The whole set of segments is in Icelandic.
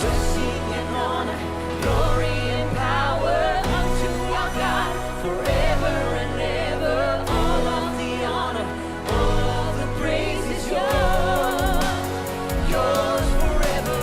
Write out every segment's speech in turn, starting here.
blessing and honor, glory and power unto our God forever and ever. All of the honor, all of the praise is yours forever.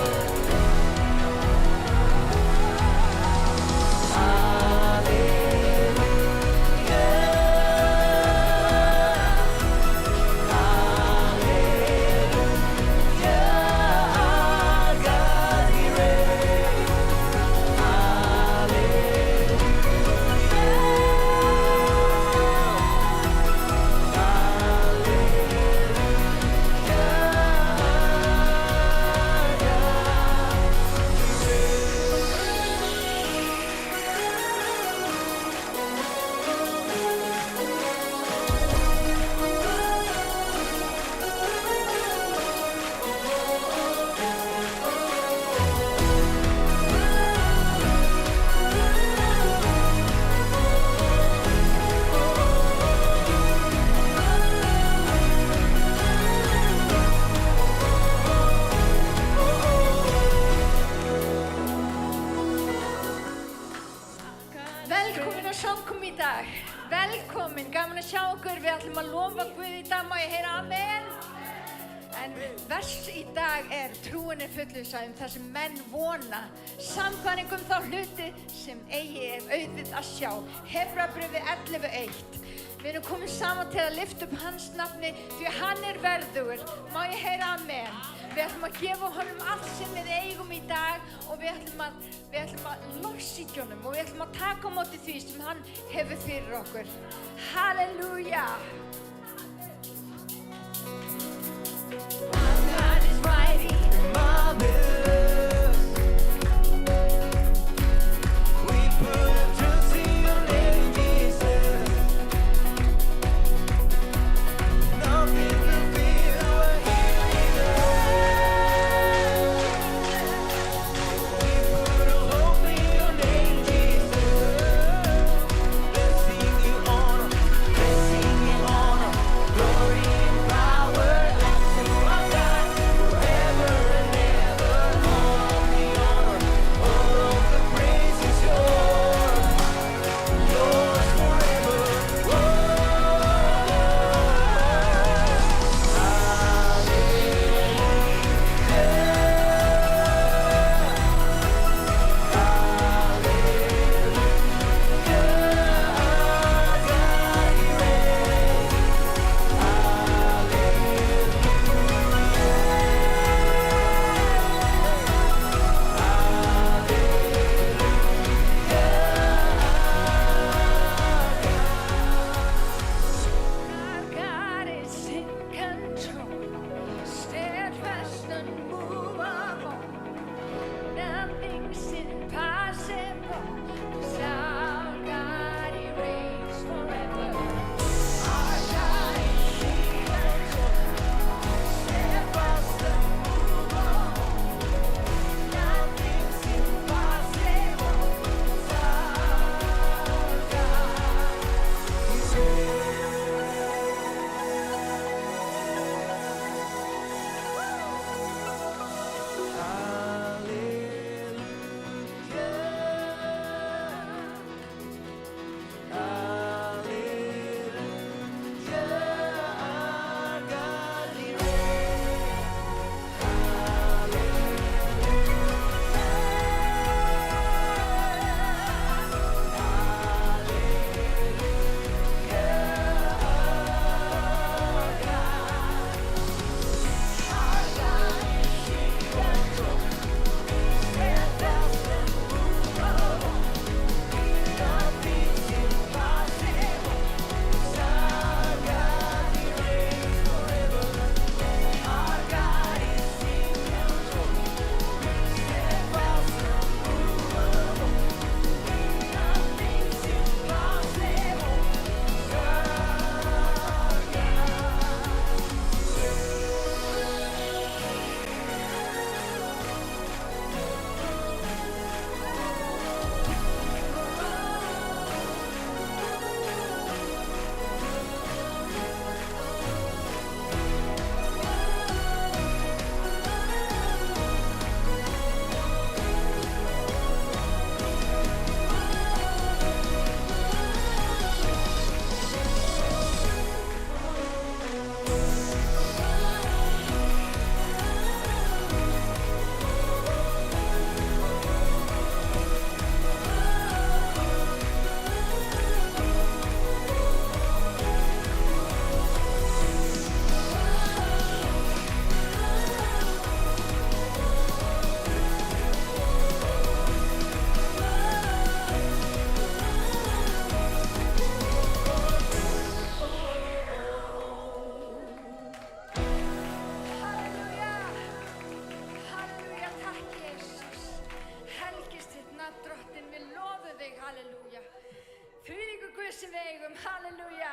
Velkomin á Songkom í dag. Velkomin, gaman að sjá okkur. Við ætlum að lofa Guð í dag, má ég heyra amen? En vers í dag trúin fullvisað það sem menn vona. Sannfæring þá hluti sem eigi auðið að sjá. Hebreabréfið 11:1. Við erum komin saman til að lyfta upp hans nafni því hann verðugur. Má ég heyra amen? Við ætlum að gefa honum allt sem við eigum í dag og við ætlum að lofsýkja honum og við ætlum að taka á móti því sem hann hefur fyrir okkur. Halleluja! God is mighty, Marvelous. We put our trust in your name, Jesus. Nothing will beat our healing love. We put our hope in your name, Jesus. Blessing and honor, blessing and honor. þessum vegum, halleluja.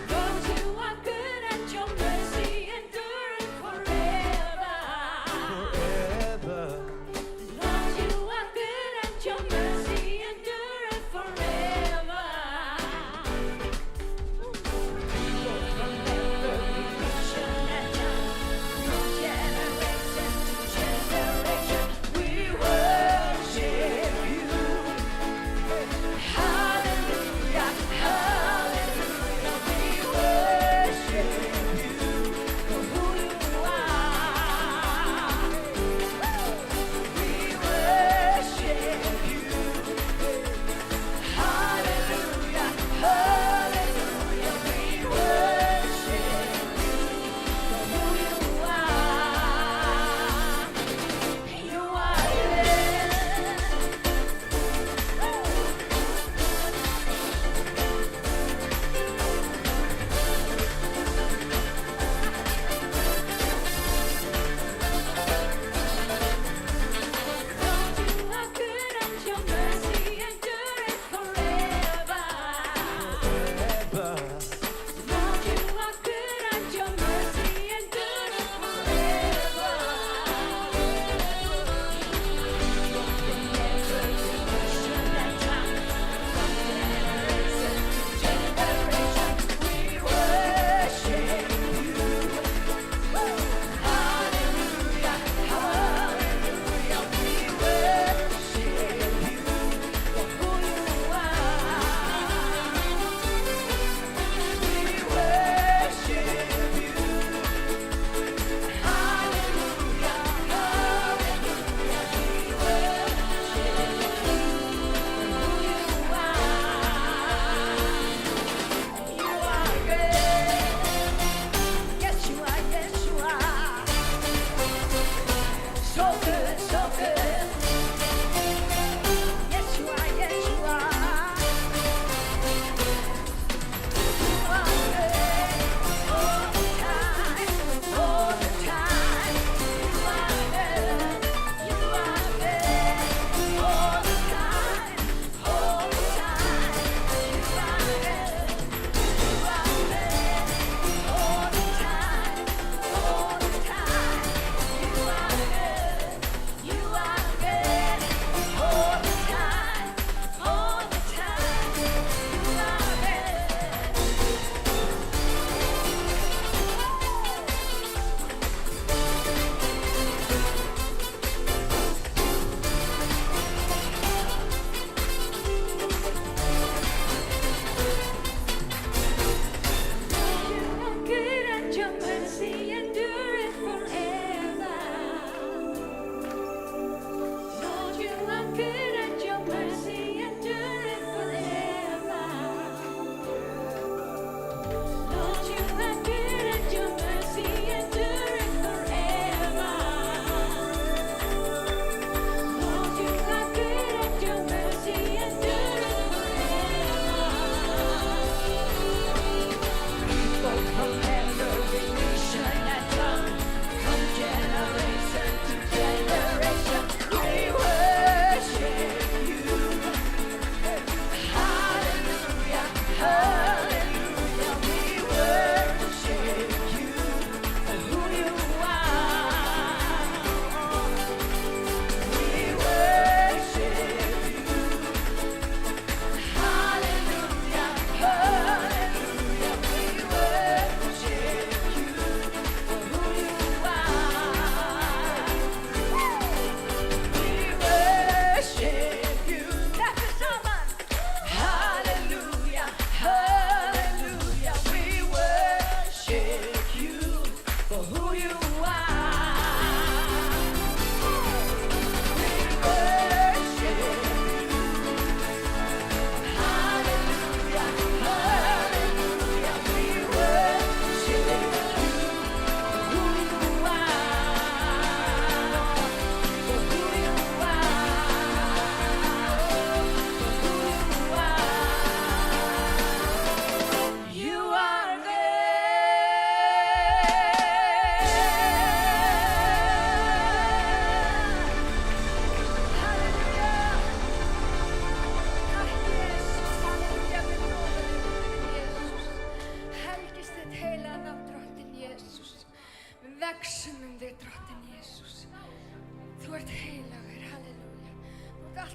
Go to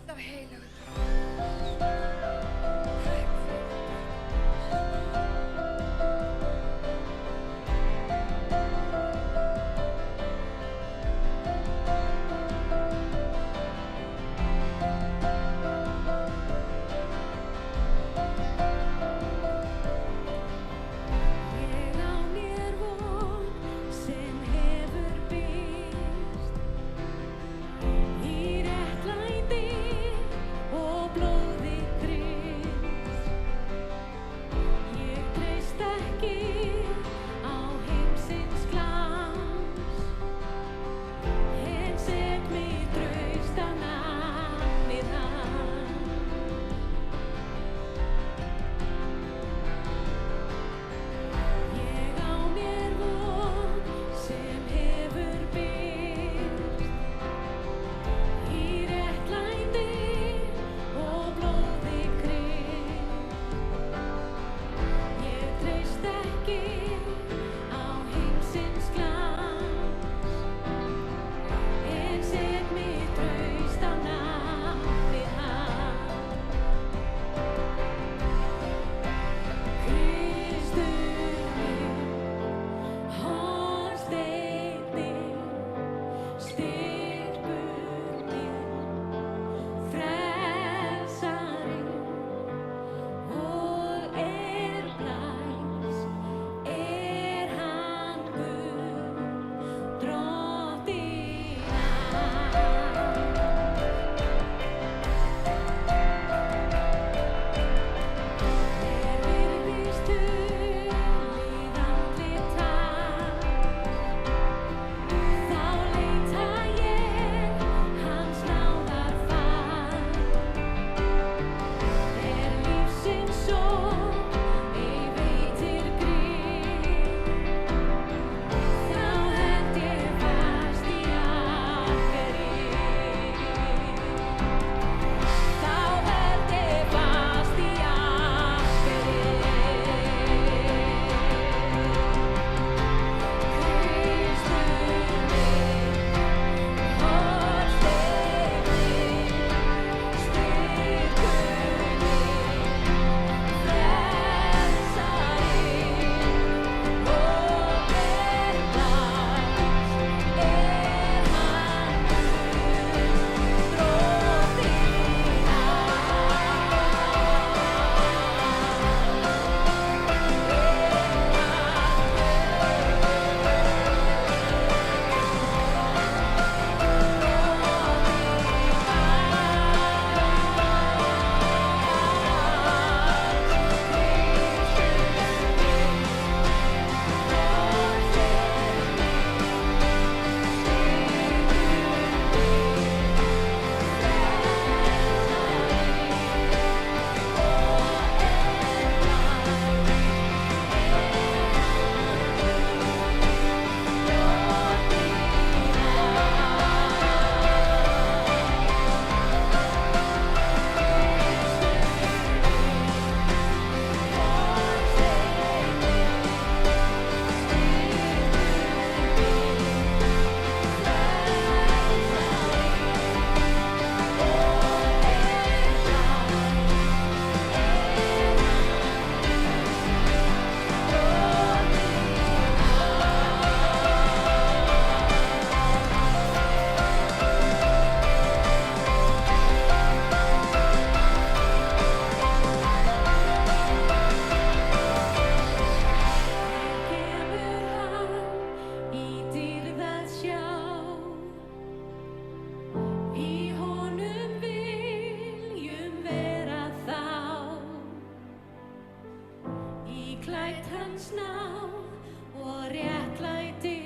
alltaf heilagur. Takk fyrir. Ég á mér von sem hefur birst í réttlæti og blóði Krists. Ég treysti ekki á heimsins glans, en set mig traust á nafnið hans. Ég á mér von sem hefur birst í réttlæti og blóði Krists. Ég treysti ekki á heimsins glans, en set mig traust á nafnið hans. Kristur minn, hornsteinninn, styrkur minn, frelsarinn og blæs, hann Guð, drottinn alls. Virðist hulið andlit hans, þá leita ég hans náðar fang. Lífsins sól ei veitir grið, þá held ég fast í akkerið. Þá held ég fast í akkerið. Kristur minn, hornsteinninn, styrkur minn, frelsarinn og blæs, hann Guð, drottinn Kemur hann í dýrð að sjá, í honum viljum vera þá, í klætt hans náð og réttlæti,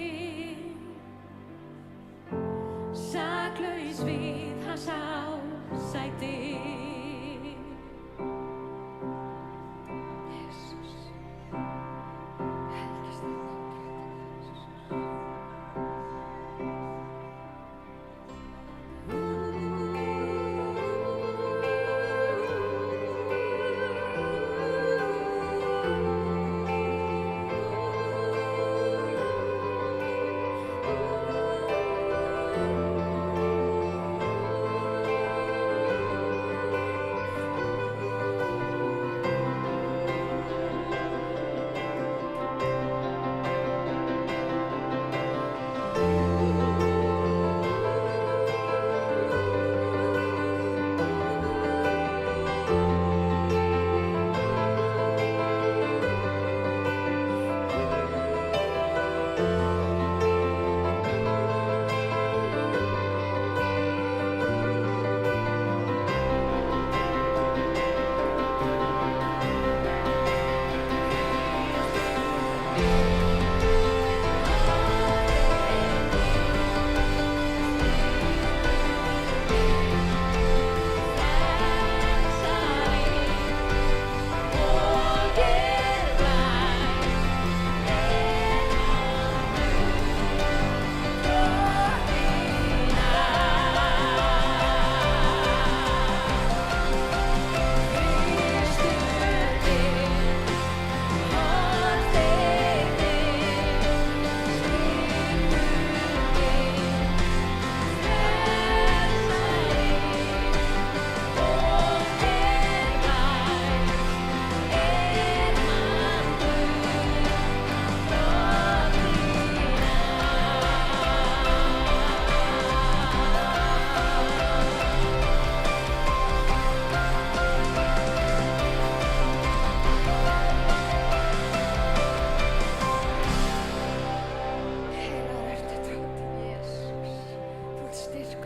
saklaus við hans ásæti. Jesus. Helgist þér nafn Jesus.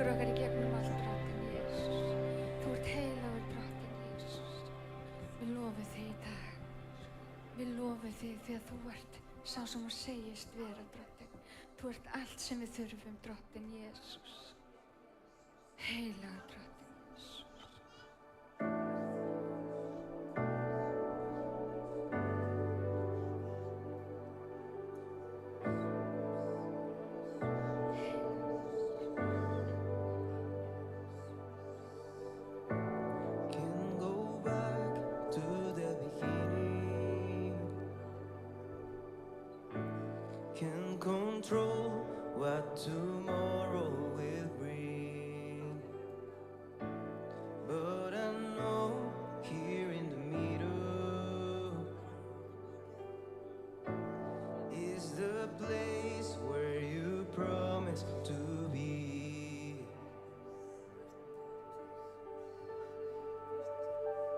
fylgur okkar í gegnum allt, drottinn Jesús. Þú ert heilagur, drottinn Jesús. Við lofum þig í dag. Við lofum þig því að þú ert sá sem þú segist vera, drottinn. Þú ert allt sem við þurfum, drottinn Jesús. Heilagur, drottinn Jesús. Can go back to the beginning. Can control what tomorrow will bring. But I know here in the middle is the place where you promised to be.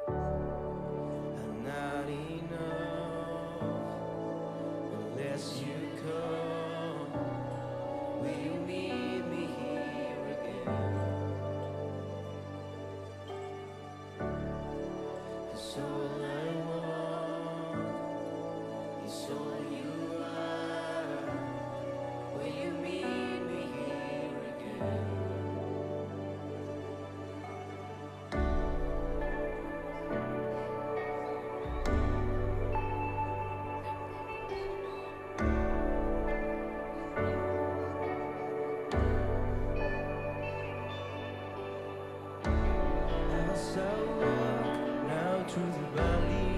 And not enough unless you come. Will you meet me here again? 'Cause all I want is all you are. Will you meet me here again? As I walk now through the valley,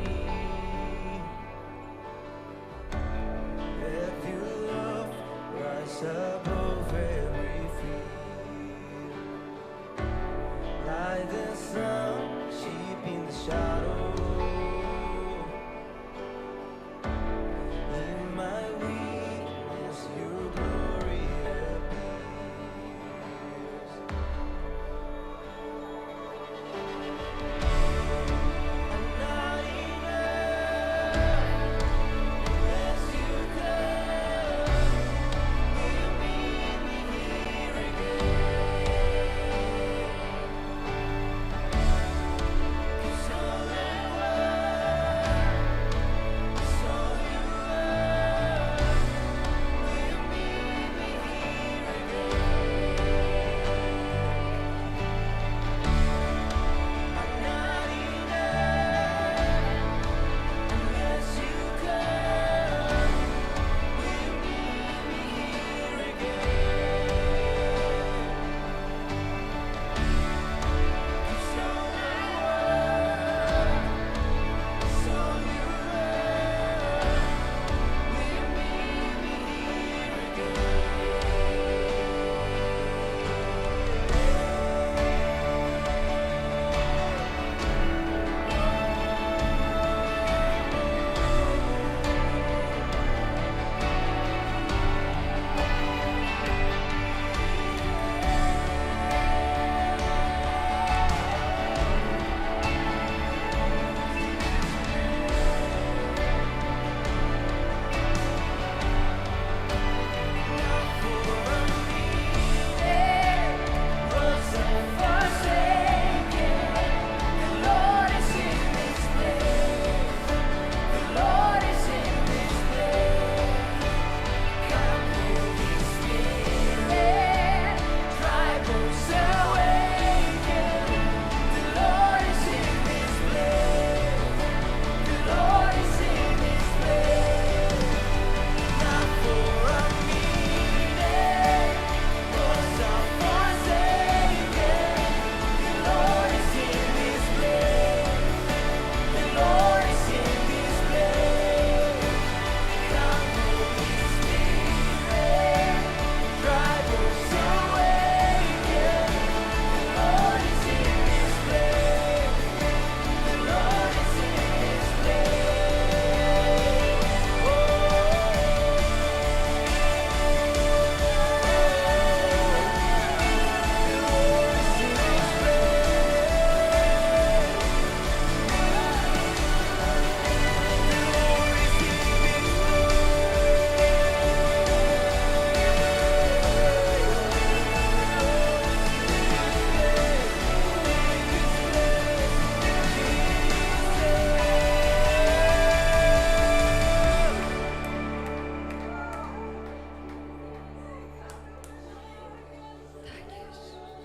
let your love rise above every fear. Like the sun, sheep in the shadow. In my weakness, your glory appears. And not enough unless you come. Will you meet me here again? 'Cause all I want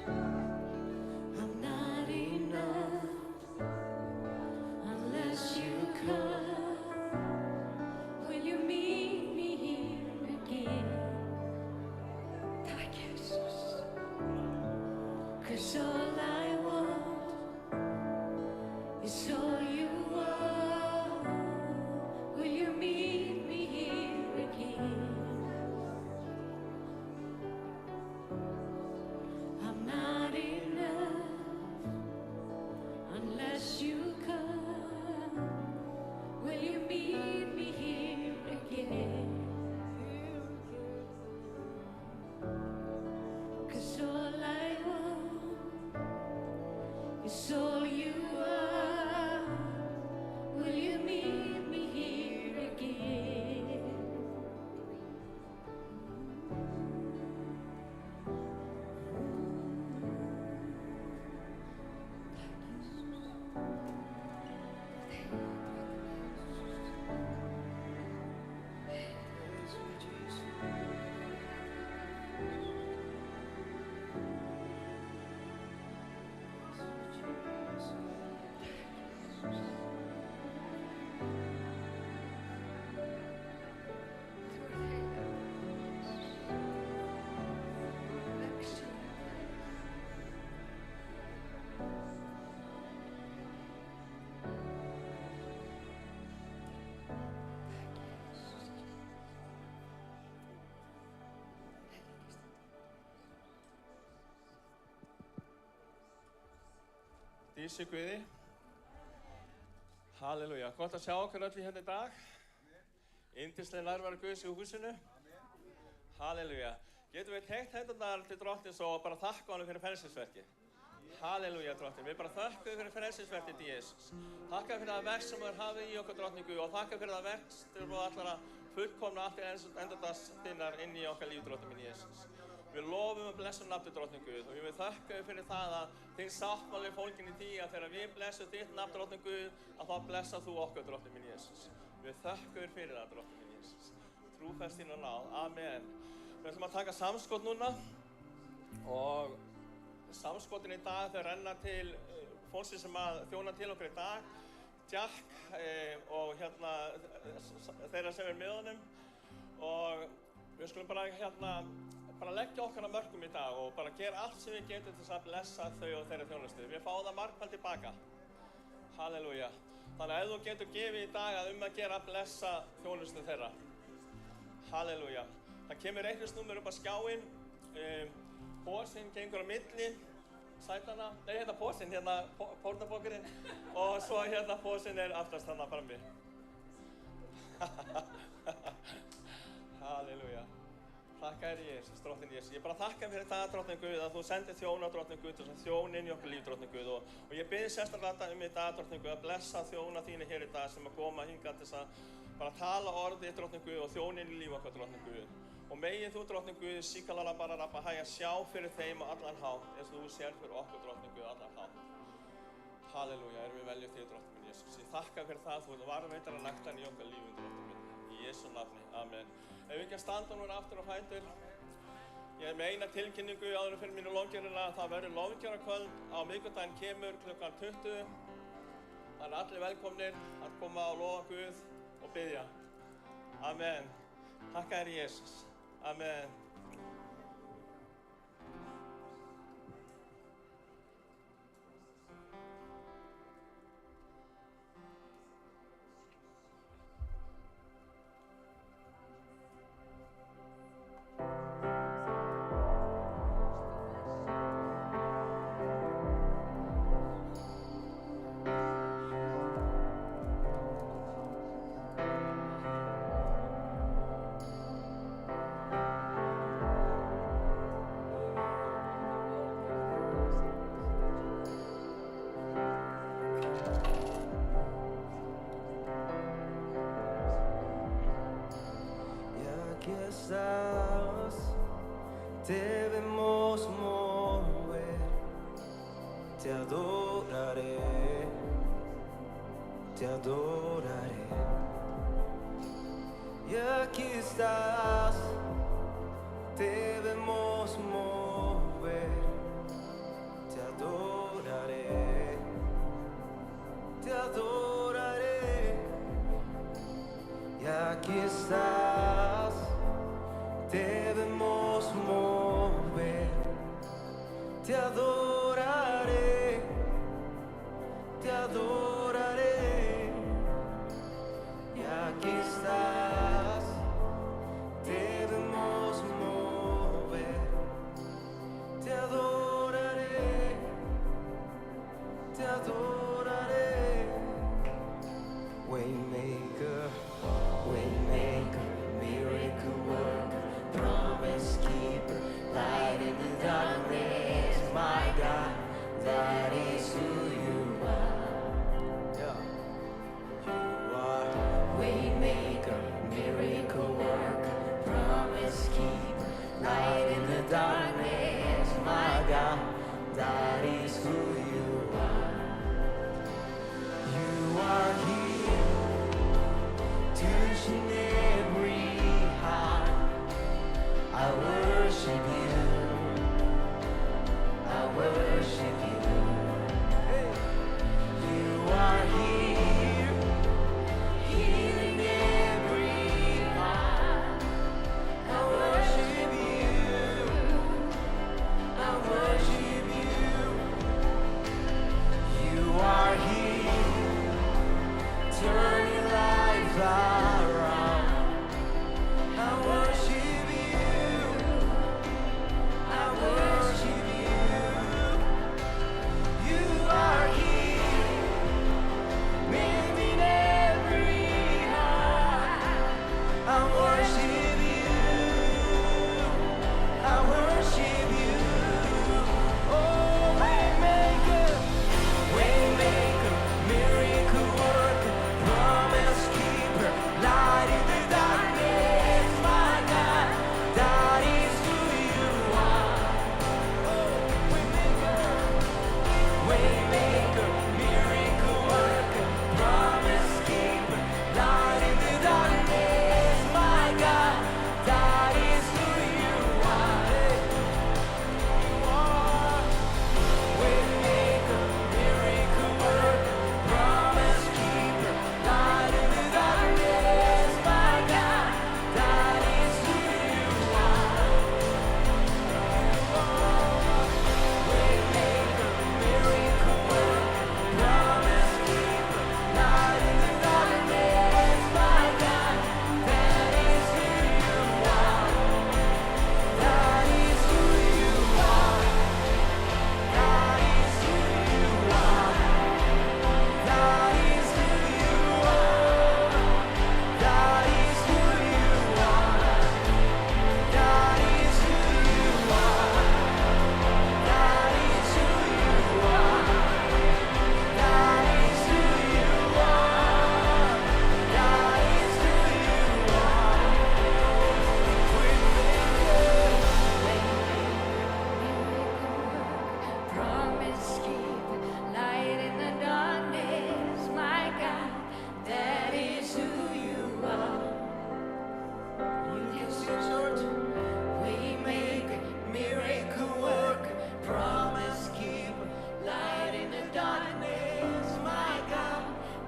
I'm not enough unless you come. Will you meet me here again? Takk, Jesus. 'Cause all I want is all you are. Will you meet me here again? I'm not enough unless you come. Will you meet me here again? 'Cause all I want is all you are. Will you meet me here again? Dísu Guði. Halleluja. Gott að sjá okkur öll hérna í dag. Yndisleg nærvera Guðs í húsinu. Halleluja. Getum við teygt hendurnar til Drottins og bara þakka honum fyrir frelsisverkið. Halleluja, Drottinn. Við bara þökkum fyrir frelsisverkið í Jesús. Þakka fyrir það verk sem er hafið í okkur, Drottningu, og þakka fyrir það verk sem og allara fullkomna allt í endurdags þinnar inn í okkar líf, Drottinn minn Jesús. Við lofum og blessum nafnið, Drottning Guð, og við þökkum fyrir það að þinn sáttmáli er fólginn í því að þegar við blessum þitt nafn, Drottning Guð, að þá blessar þú okkur, Drottning minn Jesús. Við þökkum fyrir það, Drottning minn Jesús. Trúfest þín og náð. Amen. Við ætlum að taka samskot núna og samskotin í dag þau renna til fólksins sem að þjóna til okkur í dag, Jack og hérna þeirra sem er með honum, og við skulum bara leggja okkar að mörkum í dag og bara gera allt sem við getum til þess að blessa þau og þeirra þjónustu. Við fáum það margfald tilbaka. Halleluja. Þannig að ef þú getur gefið í dag að að gera að blessa þjónustu þeirra. Halleluja. Það kemur reikningsnúmer upp á skjáinn. Pósinn gengur á milli sætana. Nei, hérna pósinn, hérna pórnabókurinn. Og svo hérna pósinn er aftast þarna frammi. Halleluja. Þakka þér Jesús, Drottinn Jesús. Ég bara þakka fyrir það, Drottinn Guð, að þú sendir þjóna, Drottinn Guð, til þess að þjóna inn í okkur líf, Drottinn Guð. Og ég bið sérstaklega í dag, Drottinn Guð, að blessa þjóna þína hér í dag sem að koma hingað til þess að bara tala orðið, Drottinn Guð, og þjóna inn í líf okkar, Drottinn Guð. Og megið þú, Drottinn Guð, síkalala bara rappa hægja sjá fyrir þeim á allan hátt, eins og þú sér fyrir okkur, Drottinn Guð, allan hátt. Halleluja, erum við veljað þér, Drottinn minn Jesús. Ég þakka fyrir það, þú varðveitar að naktan í okkar lífum, Drottinn minn. Í Jesú nafni, amen. Ef við ekki að standa núna aftur á fætur. Ég er með eina tilkynningu áður fyrir mínu lofgjöruna. Það verður lofgjörarkvöld á miðvikudaginn kemur klukkan 20. Það eru allir velkomnir að koma og lofa Guð og biðja. Amen. Þakka þér Jesús. Amen. Debemos mover, te adoraré, te adoraré. Y aquí estás, debemos mover, adoraré, te adoraré. Y aquí estás, debemos mover. Te adoraré, te adoraré. Waymaker, waymaker, miracle worker, promise keeper, light in the darkness. My God, that is who you are. Yeah. You are waymaker, miracle worker, promise keeper, light in the darkness. My God, that is who you are. You are here, touching every heart. I worship you, I worship you. You are here, healing every heart. I worship you, I worship you. You are here, turning lives around. I worship you, I worship you. You are here, mending every heart. I worship you, I worship you. Oh, waymaker, waymaker, miracle worker, promise keeper, light in the darkness. My God, that is who you are. Oh, waymaker, waymaker, miracle worker, promise keeper, light in the darkness. My God, that is who you are. You are waymaker, miracle worker, promise keeper, light in the darkness. My God, that is who you are. Waymaker, miracle worker, promise keeper, light in the darkness. My God, that is who you are. That is who you are. That is who you are. That is who you are. That is who you are. That is who you are. That is who you are. That is who you are. That is who you are. Promise keeper, light in the darkness. My God, that is who you are. You can sing, George. Waymaker, miracle worker, promise keeper, light in the darkness. My God,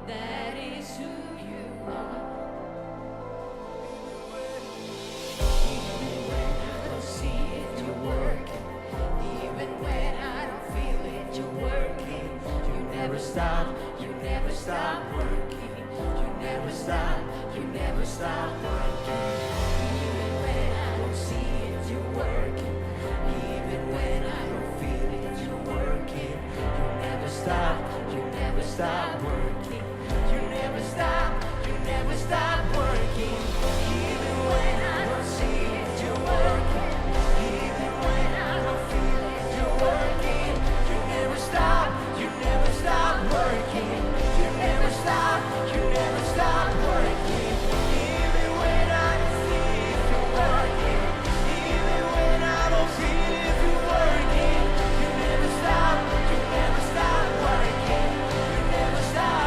That is who you are. even when I don't see it, you're working. Even when I don't feel it, you're working. You never stop, you never stop working. You never stop, you never stop working. Even when I don't see it, you're working. Even when I don't feel it, you're working. You never stop, you never stop working. You never stop, you never stop working. Even when I don't see it, you're working. Even when I don't feel it, you're working. You never stop, you never stop working. You never stop, you never stop working. Even when I don't see it, you're working. Even when I don't feel it, you're working. You never stop, you never stop working. You never stop.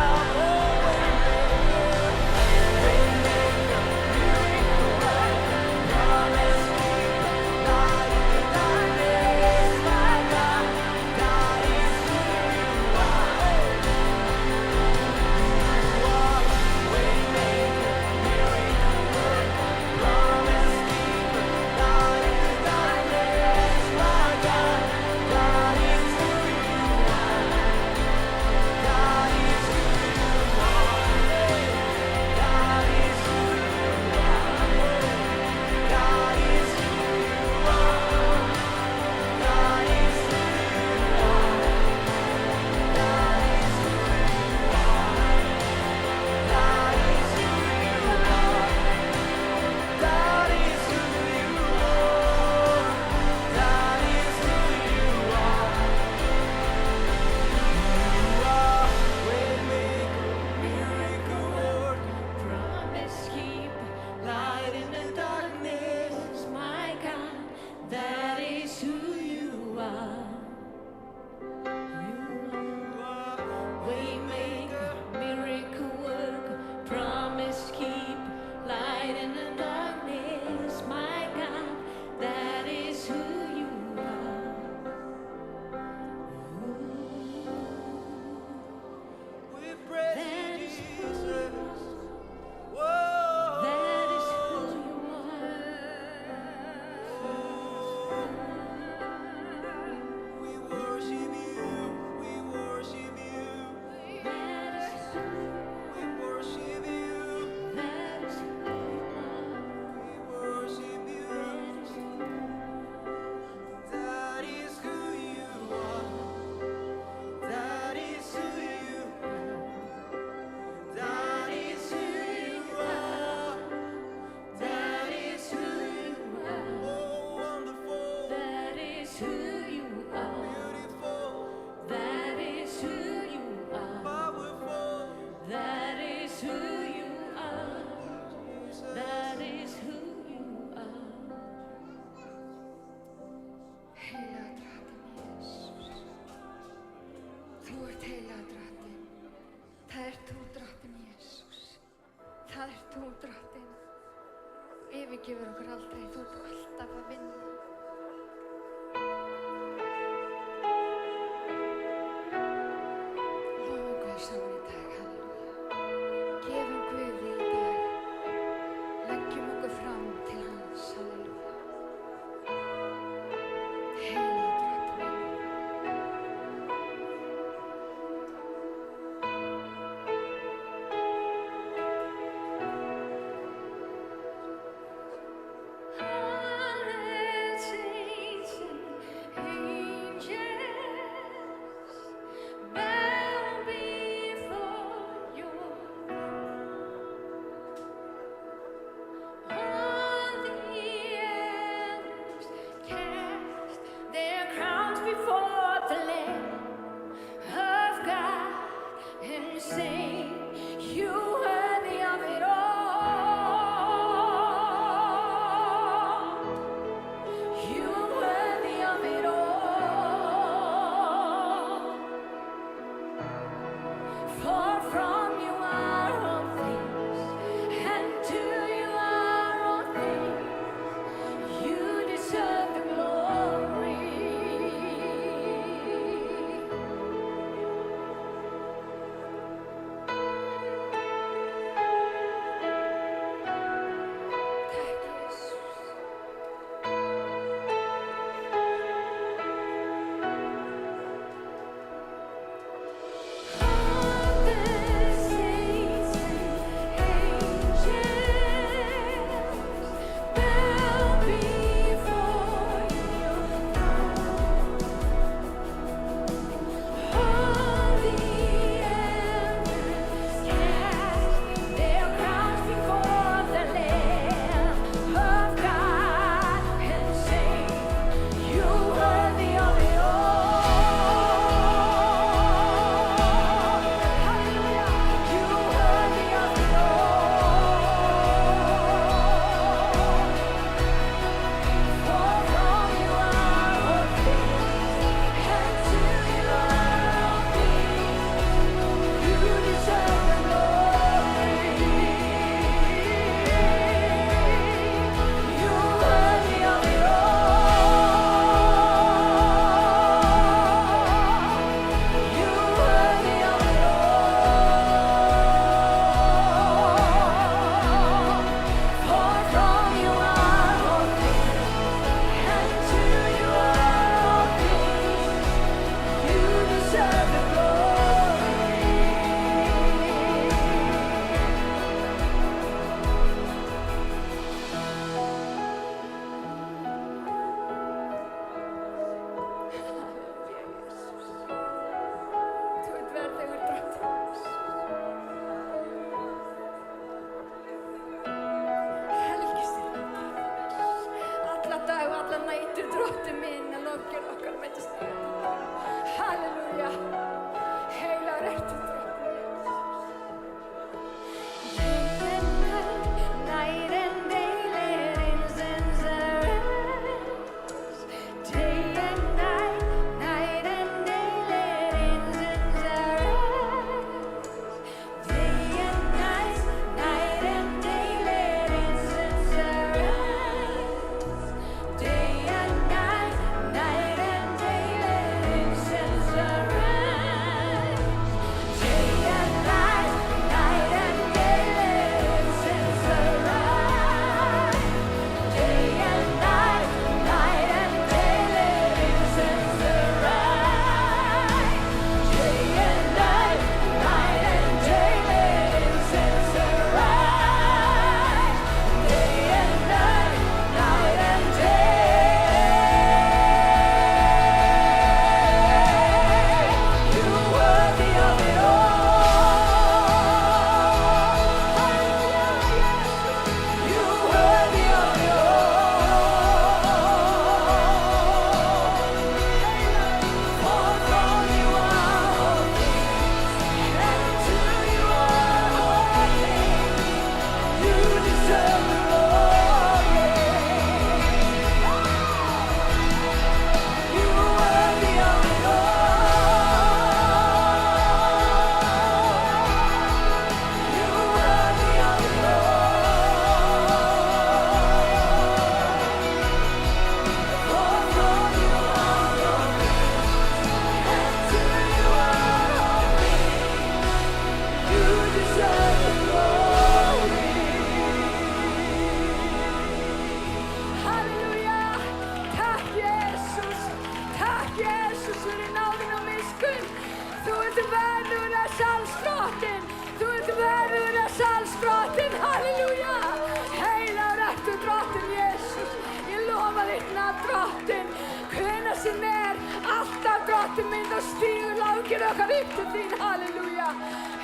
drottinn minn, þá stígur lágir okkar upp til þín, halleluja.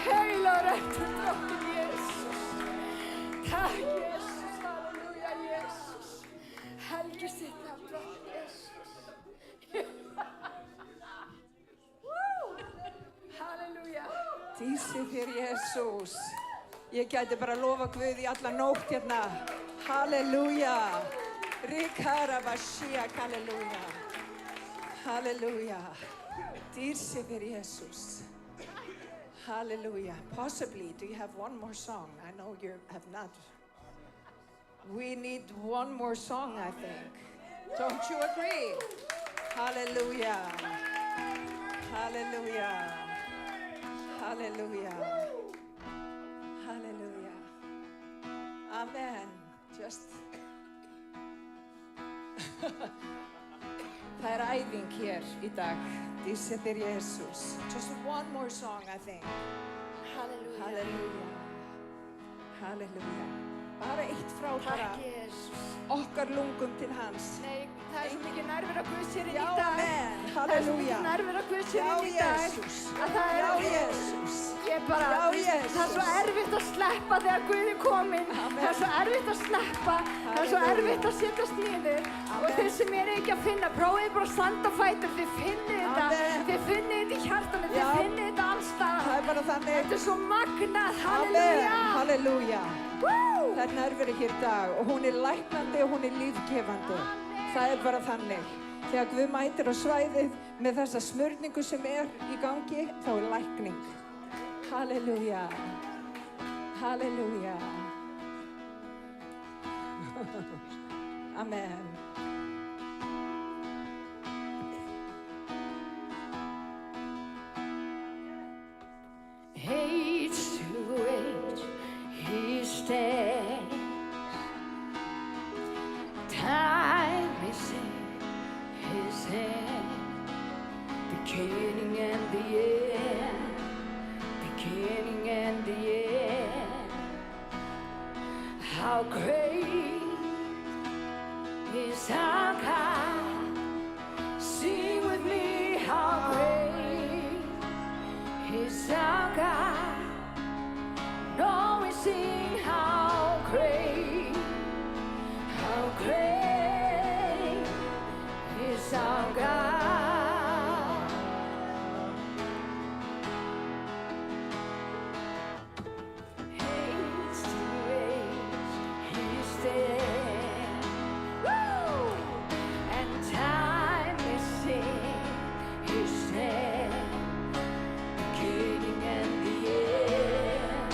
Heilagur ertu, drottinn Jesús. Takk, Jesús, halleluja, Jesús. Helgist þitt nafn, drottinn Jesús. Halleluja. Dísi þér Jesús. Ég gæti bara lofa Guð í alla nótt hérna. Halleluja. Rikarabashia, halleluja. Halleluja. Dísi þér Jesús. Hallelujah. Possibly, do you have one more song? I know you have not. We need one more song, I think. Don't you agree? Hallelujah. Hallelujah. Hallelujah. Hallelujah. Amen. Just Það æfing hér í dag. Dísi þér Jesús. Just one more song, I think. Halleluja. Hallelujah. Hallelujah. Bara eitt frá bara Takk, Jesús. okkar lungum til hans. Nei, það svo mikið nærvera Guðs hér inn í Já, dag. amen. Það svo Halleluja. mikið nærvera Guðs hér Já, inn í dag. Jesús. Að það Já, Jesús. Ég bara, Já, Jesús. það svo erfitt að sleppa þegar Guð kominn. Amen. Það svo erfitt að sleppa. Það svo Halleluja. erfitt að setjast niður. Og Amen. þeir sem ekki að finna, prófið bara að standa á fætur. Þið finnið þetta. Amen. Þið finnið þetta í hjartanu. Þið Já. finnið þetta alls staðar. Það bara þannig. Þetta er svo magnað. Amen. Halleluja. Halleluja. Woo! Það er nærvera hér í dag og hún er læknandi og hún er lífgefandi. Það er bara þannig. Þegar Guð mætir á svæðið með þessa smörningu sem er í gangi, þá er lækning. Halleluja. Halleluja. Amen. Age to age he stands. Time is in his hand. Beginning and the end. Beginning and the end. How great is our God. Sing with me, how great is our God. No, we sing how great is our God. Age to age he stands. Woo! And time is in his hand. Beginning and the end.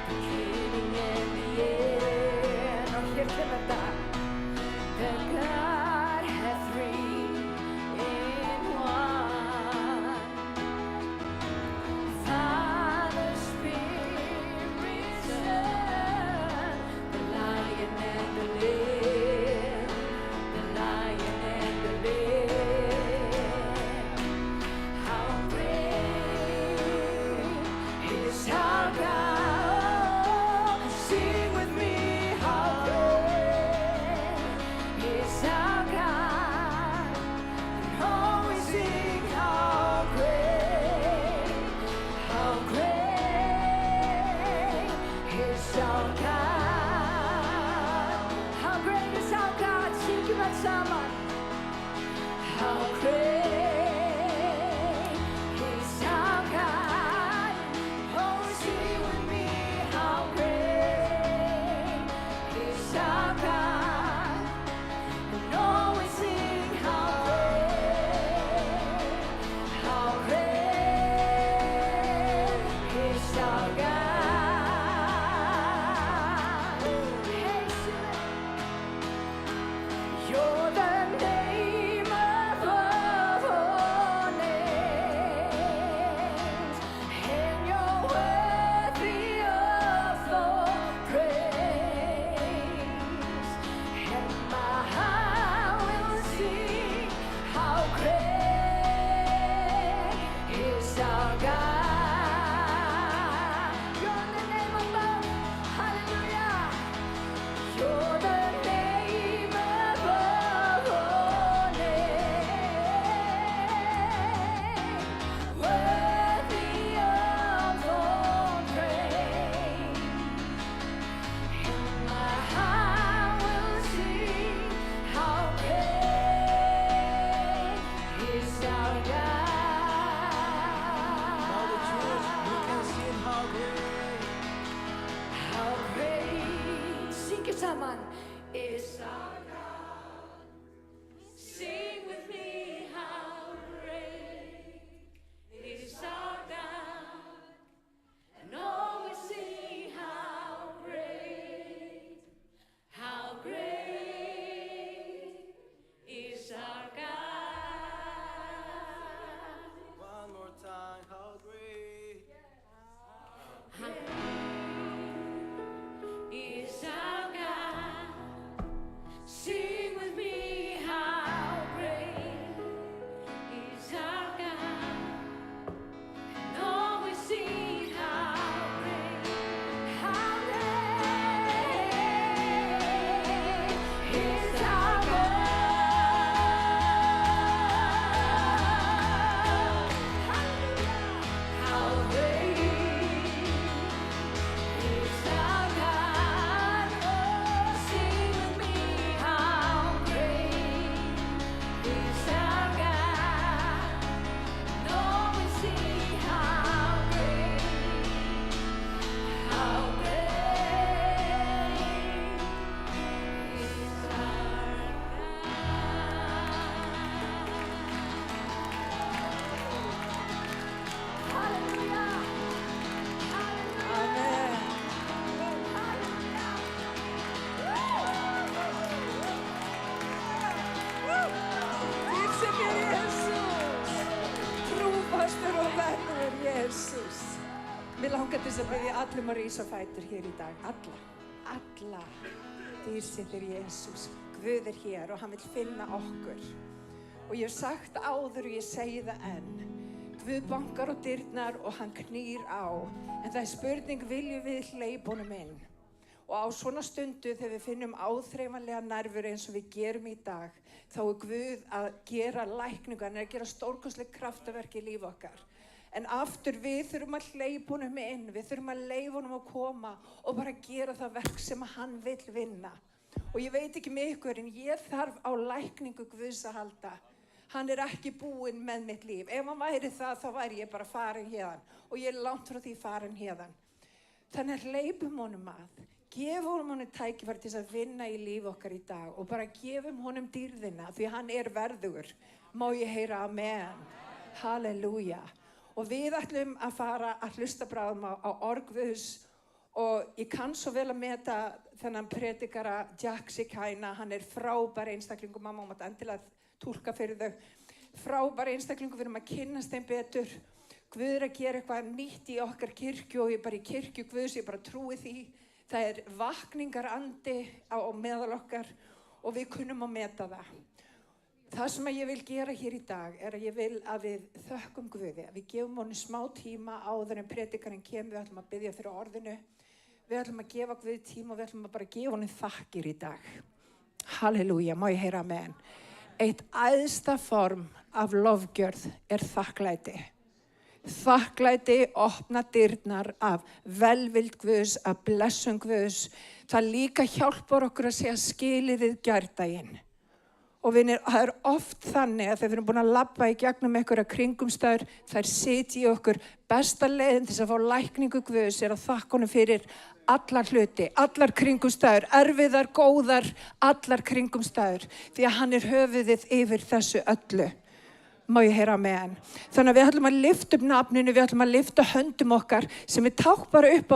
Beginning and the end. Og hér kemur þetta. The God hath Jésús. Mér langar til þess að biðja allum að rísa á fætur hér í dag. Alla. Dýrsi þér Jésús. Guð er hér og hann vil finna okkur. Og ég hef sagt áður og ég segi það enn. Guð bankar á dyrnar og hann knýr á. En það er spurning, viljum við hleypa honum inn? Og á svona stundu þegar við finnum áþreifanlega nærveru eins og við gerum í dag, þá er Guð að gera lækningu, hann er að gera stórkostleg kraftaverk í líf okkar. En aftur við þurfum að hleypa honum inn, við þurfum að leyfa honum að koma og bara gera það verk sem hann vill vinna. Og ég veit ekki með ykkur, en ég þarf á lækningu Guðs að halda. Hann er ekki búinn með mitt líf. Ef hann væri það, þá væri ég bara farin héðan. Og ég er langt frá því farin héðan. Þannig að hleypum honum að. Gefum honum tækifæri til að vinna í líf okkar í dag. Og bara gefum honum dýrðina, því hann er verðugur. Má ég heyra amen. Halleluja. Og við ætlum að fara að hlusta bráðum á orð Guðs. Og ég kann svo vel að meta þennan predikara Jack Sikayna. Hann er frábær einstaklingur, mamma mátt endilega túlka fyrir þau. Frábær einstaklingur, við erum að kynnast þeim betur. Guð er að gera eitthvað nýtt í okkar kirkju og ég bara í kirkju Guðs, ég bara trúi því. Það er vakningarandi á meðal okkar og við kunnum að meta það. Það sem ég vil gera hér í dag er að ég vil að við þökkum Guði, að við gefum honum smá tíma áður en predikarinn kemur, við ætlum að biðja fyrir orðinu. Við ætlum að gefa Guði tíma og við ætlum að bara gefa honum þakkir í dag. Halleluja, má ég heyra amen. Eitt æðsta form af lofgjörð er þakklæti. Þakklæti opna dyrnar af velvild Guðs, af blessun Guðs. Það líka hjálpar okkur að segja skilið gærdaginn. Og vinir, það er oft þannig að þegar við erum búin að labba í gegnum einhverja kringumstæður, þær sitja í okkur. Besta leiðin til þess að fá lækningu Guðs er að þakka honum fyrir allar hluti, allar kringumstæður, erfiðar, góðar, allar kringumstæður. Því að hann er höfuðið yfir þessu öllu. Má ég heyra amen. Þannig að við ætlum að lyfta upp nafninu, við ætlum að lyfta höndum okkar sem við ták bara upp,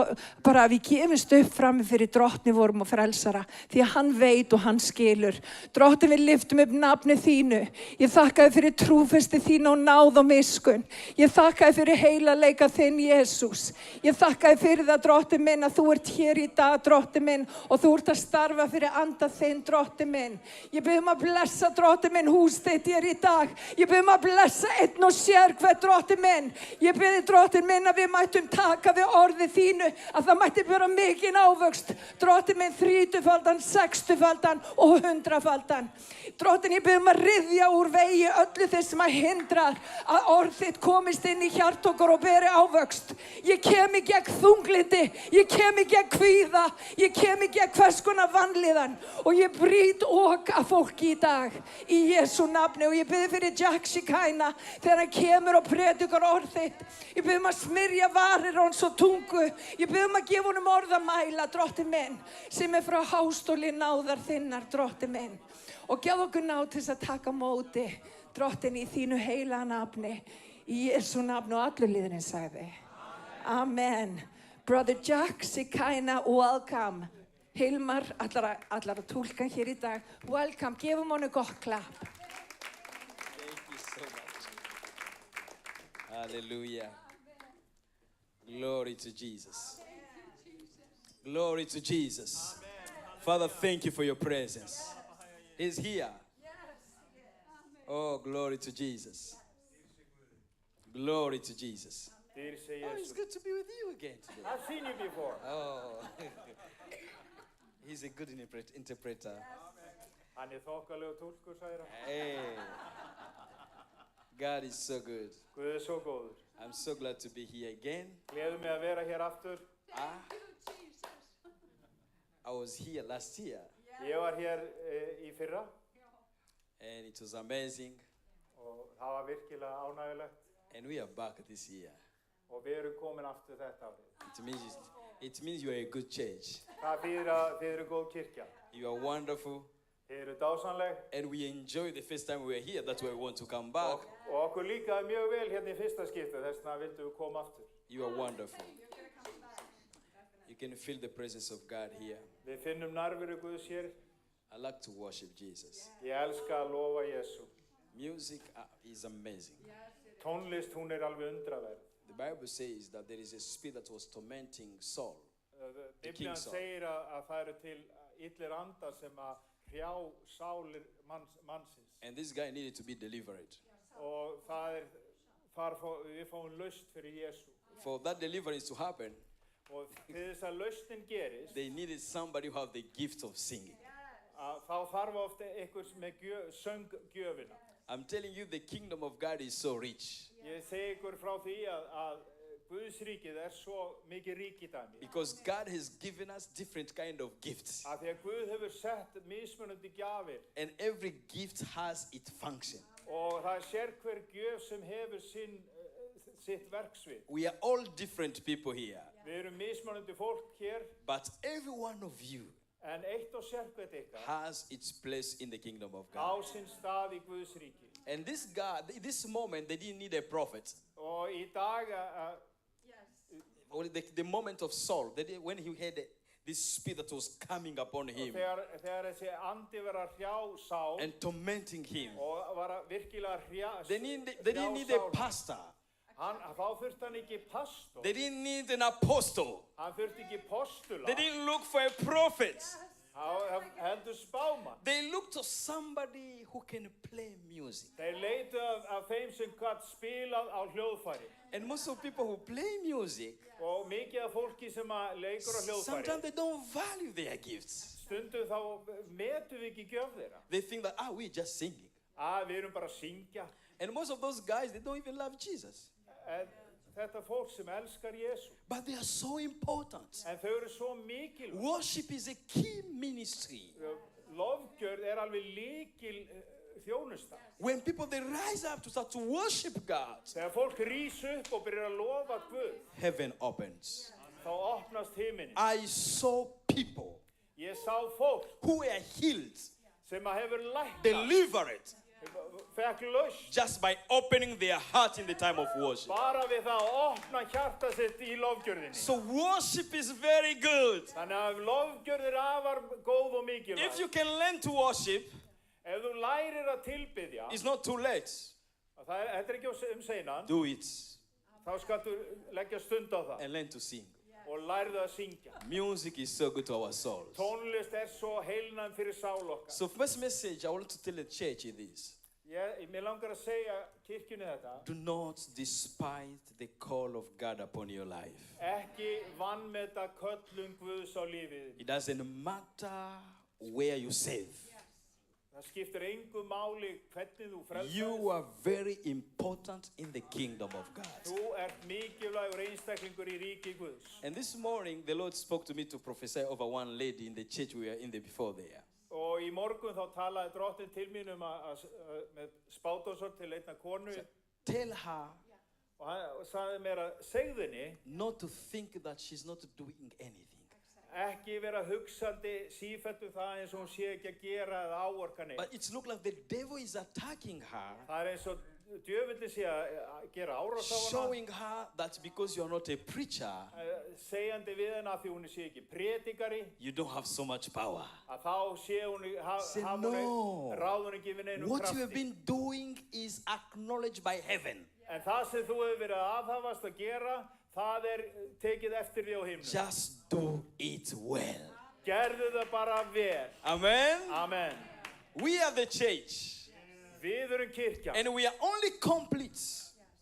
bara að við gefumst upp frammi fyrir drottni vorum og frelsara. Því að hann veit og hann skilur. Drottni, við lyftum upp nafni þínu. Ég þakka þér fyrir trúfesti þínu og náð og miskun. Ég þakka þér fyrir heilagleika þinn, Jesús. Ég þakka þér fyrir það, drottni minn, að þú ert hér í dag, drottni minn, og þú ert að starfa fyrir anda þinn, drottni minn. Ég bið að blessa, drottni minn, hús þitt hér í dag. Ég bið að blessa einn og sér hver, drottni minn. Ég bið drottni minn að við mættum taka við orðið þínu, að það mætti bera mikinn ávöxt, drottni minn, 30-faldan, 60-faldan og 100-faldan. Drottni, ég bið að ryðja úr vegi öllu þess sem að hindrar að orð þitt komist inn í hjart okkar og beri ávöxt. Ég kem í gegn þunglindi, ég kem í gegn kvíða, ég kem í gegn hvers konar vanlíðan og ég brýt ok af fólki í dag í Jesú nafni og ég bið fyrir Jack Sikayna þegar hann kemur og predikar orð þitt. Ég bið að smyrja varir hans og tungu. Ég bið að gefa honum orð að mæla, drottni minn, sem er frá hástóli náðar þinnar, drottni minn. Og gefðu okkur náð til þess að taka móti, drottni, í þínu heilaga nafni, í Jesú nafni og allur liðurinn sagði. Amen. Brother Jack Sikayna, welcome. Hilmar, allar að túlka hér í dag. Welcome, gefum honum gott klapp. Hallelujah. Glory to Jesus. Glory to Jesus. Father, thank you for your presence. He's here. Oh, glory to Jesus. Glory to Jesus. Oh, it's good to be with you again today. I've seen you before. Oh, he's a good interpreter. Hann þokkalegur túlkur, sagði hann. Hey, God is so good. Guð svo góður. I'm so glad to be here again. Gleður mig að vera hér aftur. I was here last year. Ég var hér í fyrra. And it was amazing. Og það var virkilega ánægjulegt. And we are back this year. Og við erum komin aftur þetta árið. It means you are a good church. Það þýðir að þið eru góð kirkja. You are wonderful. Þið eru dásamleg. And we enjoyed the first time we were here. That's why we want to come back. Og okkur líkaði mjög vel hérna í fyrsta skipti. Þess vegna vildum við koma aftur. You are wonderful. You can feel the presence of God here. Við finnum nærveru Guðs hér. I like to worship Jesus. Ég elska að lofa Jesú. Music is amazing. Tónlist, hún er alveg undraverð. The Bible says that there is a spirit that was tormenting Saul. The king Biblían Saul. segir að það eru til illir andar sem að hrjá sálir mannsins. And this guy needed to be delivered. Og það við fáum lausn fyrir Jesú. For that deliverance to happen, Og til þess að lausnin gerist, they needed somebody who had the gift of singing. að þá þarf ofta einhvers með sönggjöfina. I'm telling you, the kingdom of God is so rich. Ég segi ykkur frá því að Guðs ríkið svo mikið ríkidæmi. Because God has given us different kind of gifts. Af því að Guð hefur sett mismunandi gjafir. And every gift has its function. Og það sérhver gjöf sem hefur sitt verksvið. We are all different people here. Við erum mismunandi fólk hér, But every one of you en eitt og sérhvert ykkar has its place in the kingdom of á God. sinn stað í Guðs ríki. And this God, this moment, they didn't need a prophet. Og í dag, Or the moment of Saul, when he had this spirit that was coming upon him þegar þessi andi var að hrjá Sál and tormenting him, og var að virkilega they didn't need a pastor. Þá þurfti hann ekki pastor. They didn't need an apostle. Hann þurfti ekki postula. They didn't look for a prophet. Hann heldur spámann. They looked to somebody who can play music. Þeir leitu af þeim sem gat spilað á hljóðfæri. And most of people who play music, Og mikið af fólki sem leikur á hljóðfæri. sometimes they don't value their gifts. Stundum þá metum við ekki gjöf þeirra. They think that, we're just singing. Við erum bara að syngja. And most of those guys, they don't even love Jesus. En þetta fólk sem elskar Jesú. But they are so important. En þau eru svo mikilvæg. Worship is a key ministry. Lofgjörð alveg lykil þjónusta. When people, they rise up to start to worship God, Þegar fólk rís upp og byrjar að lofa Guð, heaven opens. þá opnast himinn. I saw people Ég sá fólk who were healed, sem hefur læknast, delivered, fekk lausn, just by opening their heart in the time of worship. bara við það að opna hjarta sitt í lofgjörðinni. So worship is very good. Þannig að lofgjörð afar góð og mikilvæg. If you can learn to worship, Ef þú lærir að tilbiðja, it's not too late. þetta ekki seinan, Do it þá skaltu leggja stund á það and learn to sing. og lærðu að syngja. Music is so good to our souls. Tónlist svo heilnæm fyrir sál okkar. So first message, I want to tell the church is this. Mér langar að segja kirkjunni þetta. Do not despise the call of God upon your life. Ekki vanmeta köllun Guðs á lífið. It doesn't matter where you serve. Það skiptir engu máli hvernig þú frelsar. You are very important in the kingdom of God. Þú mikilvægur einstaklingur í ríki Guðs. And this morning, the Lord spoke to me to prophesy over one lady in the church we were in there before there. Og í morgun þá talaði Drottinn til mín með spádómsorð til einna konu. Tell her Og hann sagði mér að segðu henni not to think that she's not doing anything. ekki vera hugsandi sífellt það eins og hún sé ekki að gera eða áorka neitt. But it looks like the devil is attacking her, Það eins og djöfullinn sé að gera árás á hana. showing her that because you are not a preacher, Segjandi við henni að því hún sé ekki prédikari, you don't have so much power. að þá sé hún Say no. ráð hún ekki við neinum What you have krafti. been doing is acknowledged by heaven. En það sem þú hefur verið að aðhafast að gera, það tekið eftir því á himnum. Just do it well. Gerðu það bara vel. Amen. Amen. We are the church, Við erum kirkjan and we are only complete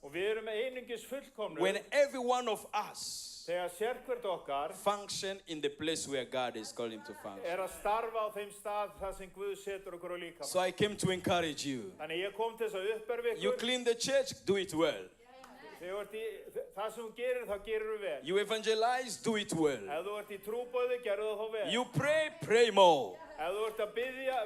og við erum einungis fullkomnir when every one of us þegar sérhvert okkar function in the place where God is calling to function. að starfa á þeim stað þar sem Guð setur okkur á líkamann. So I came to encourage you. Þannig ég kom til þess að uppörfa You ykkur. clean the church, do it well. Það sem þú gerir, þá gerir þú vel. You evangelize, do it well. Ef þú ert í trúboði, gerðu það þá vel. You pray, pray more. Ef þú ert að biðja,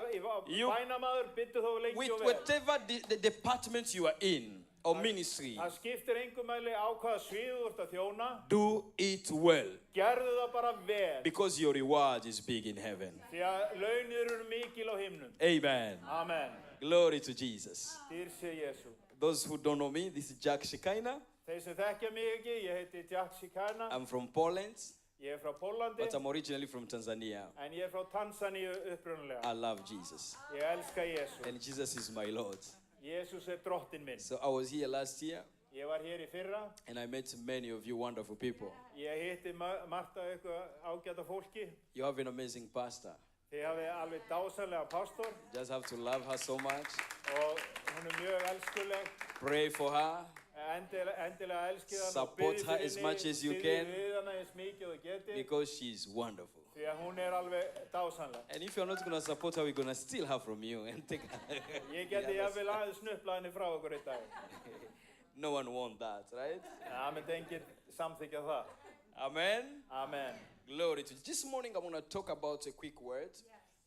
bænamaður, biddu þá lengi With og vel. whatever the department you are in or ministry, Það skiptir engum máli á hvaða svið þú ert að þjóna. do it well. Gerðu það bara vel. Because your reward is big in heaven. Því að launir eru mikil á himnum. Amen. Amen. Glory to Jesus. Dýr sé Jesú. Those who don't know me, this is Jack Shekinah. Þeir sem þekkja mig ekki, ég heiti Jack Shekinah. I'm from Poland, Ég frá Póllandi, but I'm originally from Tanzania. en ég frá Tansaníu upprunalega. I love Jesus. Ég elska Jesú. And Jesus is my Lord. Jesús drottinn minn. So I was here last year. Ég var hér í fyrra. and I met many of you wonderful people. Ég hitti margt af ykkur ágæta fólki. You have an amazing pastor. Þið hafið alveg dásamlega pastor Just have to love her so much. og hún mjög elskuleg. Pray for her. Endilega elskið hana og Support biðjið her fyrir as henni, much as you styðjið can. við hana eins mikið og getið Because she's wonderful. því að hún alveg dásamleg. And if you're not going to support her, we're going to steal her from you and take her. Ég geti jafnvel aðeins snupla henni frá ykkur í dag. No one wants that, right? Það myndi enginn samþykja það. Amen. Amen. Glory to you. This morning, I want to talk about a quick word.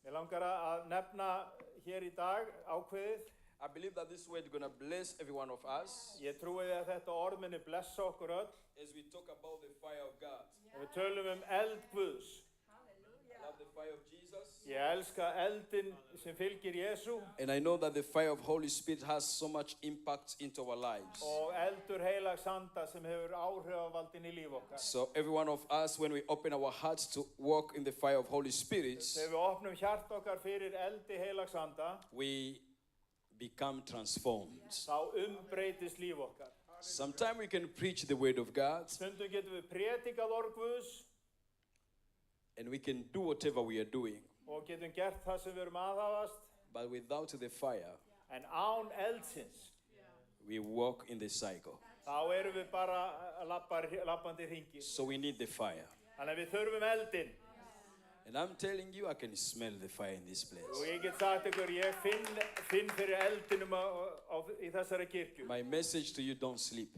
Mér langar að nefna hér í dag ákveðið. I believe that this word is going to bless every one of us Ég trúi að þetta orð muni blessa okkur öll. as we talk about the fire of God. Við tölum eld Guðs. I love the fire of Jesus. Ég elska eldin sem fylgir Jésu And I know that the fire of Holy Spirit has so much impact into our lives. og eldur heilags anda sem hefur áhrifavaldin í líf okkar. So every one of us, when we open our hearts to walk in the fire of Holy Spirit, Þegar við opnum hjart okkar fyrir eldi heilags anda, we become transformed. þá umbreytist líf okkar. Sometimes we can preach the word of God Stundum getum við predikað orð Guðs and we can do whatever we are doing. og getum gert það sem við erum aðhafast, But without the fire, en án eldsins, we walk in the cycle. þá erum við bara lappandi hringi. So we need the fire. Þannig að við þurfum eldin. And I'm telling you, I can smell the fire in this Og place. ég get sagt ykkur, ég finn fyrir eldinum í þessari kirkju. My message to you, don't sleep.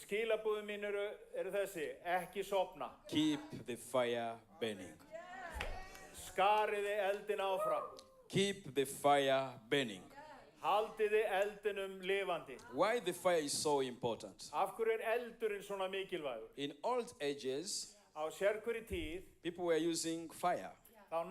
Skilabúðin mín eru þessi, ekki sofna. Keep the fire burning. Skariði eldin áfram. Keep the fire burning. Haldiði eldinum lifandi. Why the fire is so important? Af hverju eldurinn svona mikilvægur? In old ages, Á sérhverri tíð, people were using fire þá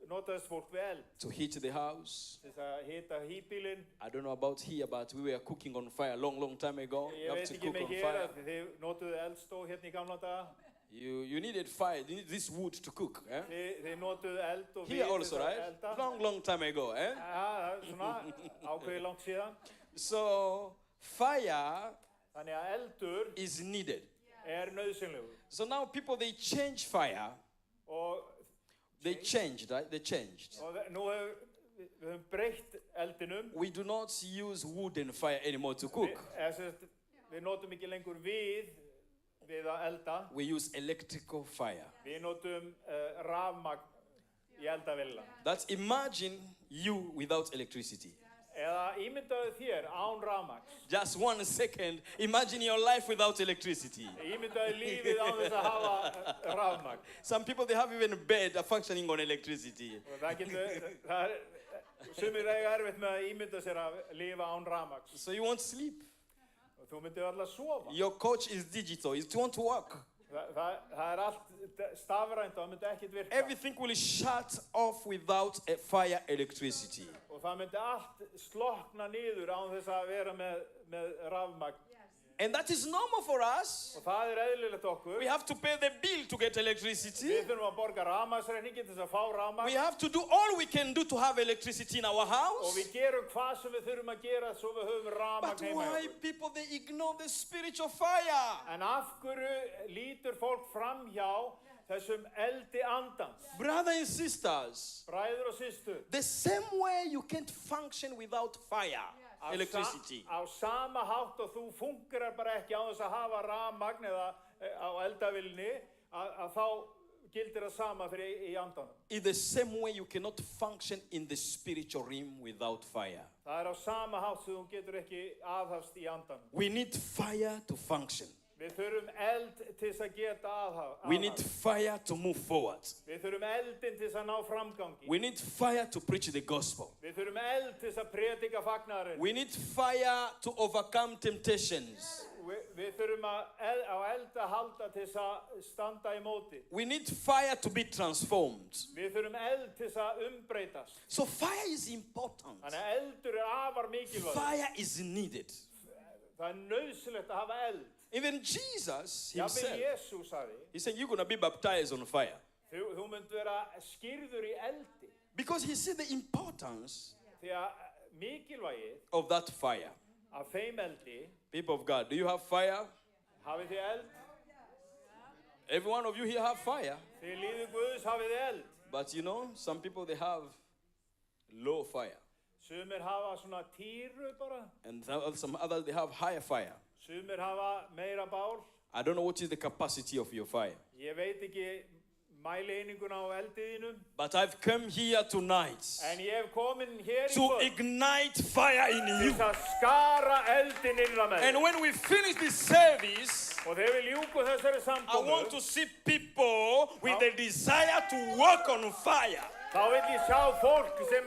notaðist fólk við eld. to heat the house. Þess að hita hýbílinn. I don't know about here, but we were cooking on fire a long time ago. You Ég have veit to ekki cook með on hér fire. að þið notuðu eldstóð hérna í gamla daga. You needed fire. You need this wood to cook. Eh? Þið notuðu eld og Here við also, right? elda. Long time ago. Eh? Já, svona ákveðið langt síðan. So fire Þannig að eldur is needed. nauðsynlegur. So now people, they change fire. Og They changed, right? They changed. nú við höfum breytt eldinum. We do not use wood and fire anymore to cook. Við notum ekki lengur við að elda. We use electrical fire. Við notum rafmagn í eldavélina. That's imagine you without electricity. Eða ímyndaðu þér án rafmagns. Just 1 second, imagine your life without electricity. Ímyndaðu lífið án þess að hafa rafmagn. Some people, they have even a bed that are functioning on electricity. Og sumir eiga erfitt með að ímynda sér að lifa án rafmagns. So you won't sleep. Og þú myndir alltaf sofa. Your coach is digital. You want to work. Það allt stafrænt og það myndi ekkert virka. Everything will shut off without a fire electricity. Og það myndi allt slokna niður án þess að vera með rafmagn. And that is normal for us. Og það eðlilegt okkur. We have to pay the bill to get electricity. Við þurfum að borga rafmagnsreikningin til þess að fá rafmagn. We have to do all we can do to have electricity in our Og house. við gerum hvað sem við þurfum að gera svo við höfum But rafmagn heima. why people, they ignore the spiritual fire? En af hverju lítur fólk fram hjá þessum eldi andans? Brothers and sisters, Bræður og systur. the same way you can't function without fire, electricity. Á sama hátt og þú fungerar bara ekki á þess að hafa rafmagn eða á eldavilni að þá gildir það sama fyrir í andanum. In the same way you cannot function in the spiritual realm without fire. Það á sama hátt sem þú getur ekki aðhafst í andanum. We need fire to function. Við þurfum eld til þess að geta aðhafst. We need fire to move forward. Við þurfum eldin til þess að ná framgangi. We need fire to preach the gospel. Við þurfum eld til þess að predika fagnaðarinn. We need fire to overcome temptations. Við þurfum á eld að halda til þess að standa í móti. We need fire to be transformed. Við þurfum eld til þess að umbreytast. So fire is important. Þannig að eldur afar mikilvægur. Fire is needed. Það nauðsynlegt að hafa eld. Even Jesus Jafnvel himself, Jesús sagði, he said, you're going to be baptized on fire. þú munt vera skýrður í eldi. Because he said the importance Því að mikilvægið of that fire. af þeim eldi, People of God, do you have fire? hafið þið eld, Every one of you here have fire. þið líður Guðs hafið þið eld. But you know, some people, they have low fire. Sumir hafa svona týru bara, And some others, they have higher fire. sumir hafa meira bál. I don't know what is the capacity of your fire. Ég veit ekki mælieininguna á eldiðinum, But I've come here tonight en ég hef komin hér í to kvöld ignite fire in til you. að skara eldin innra með And þér. when we finish this service, Og þegar við ljúkum þessari I want samkomu, to see people with the desire to walk on fire. þá vil ég sjá fólk sem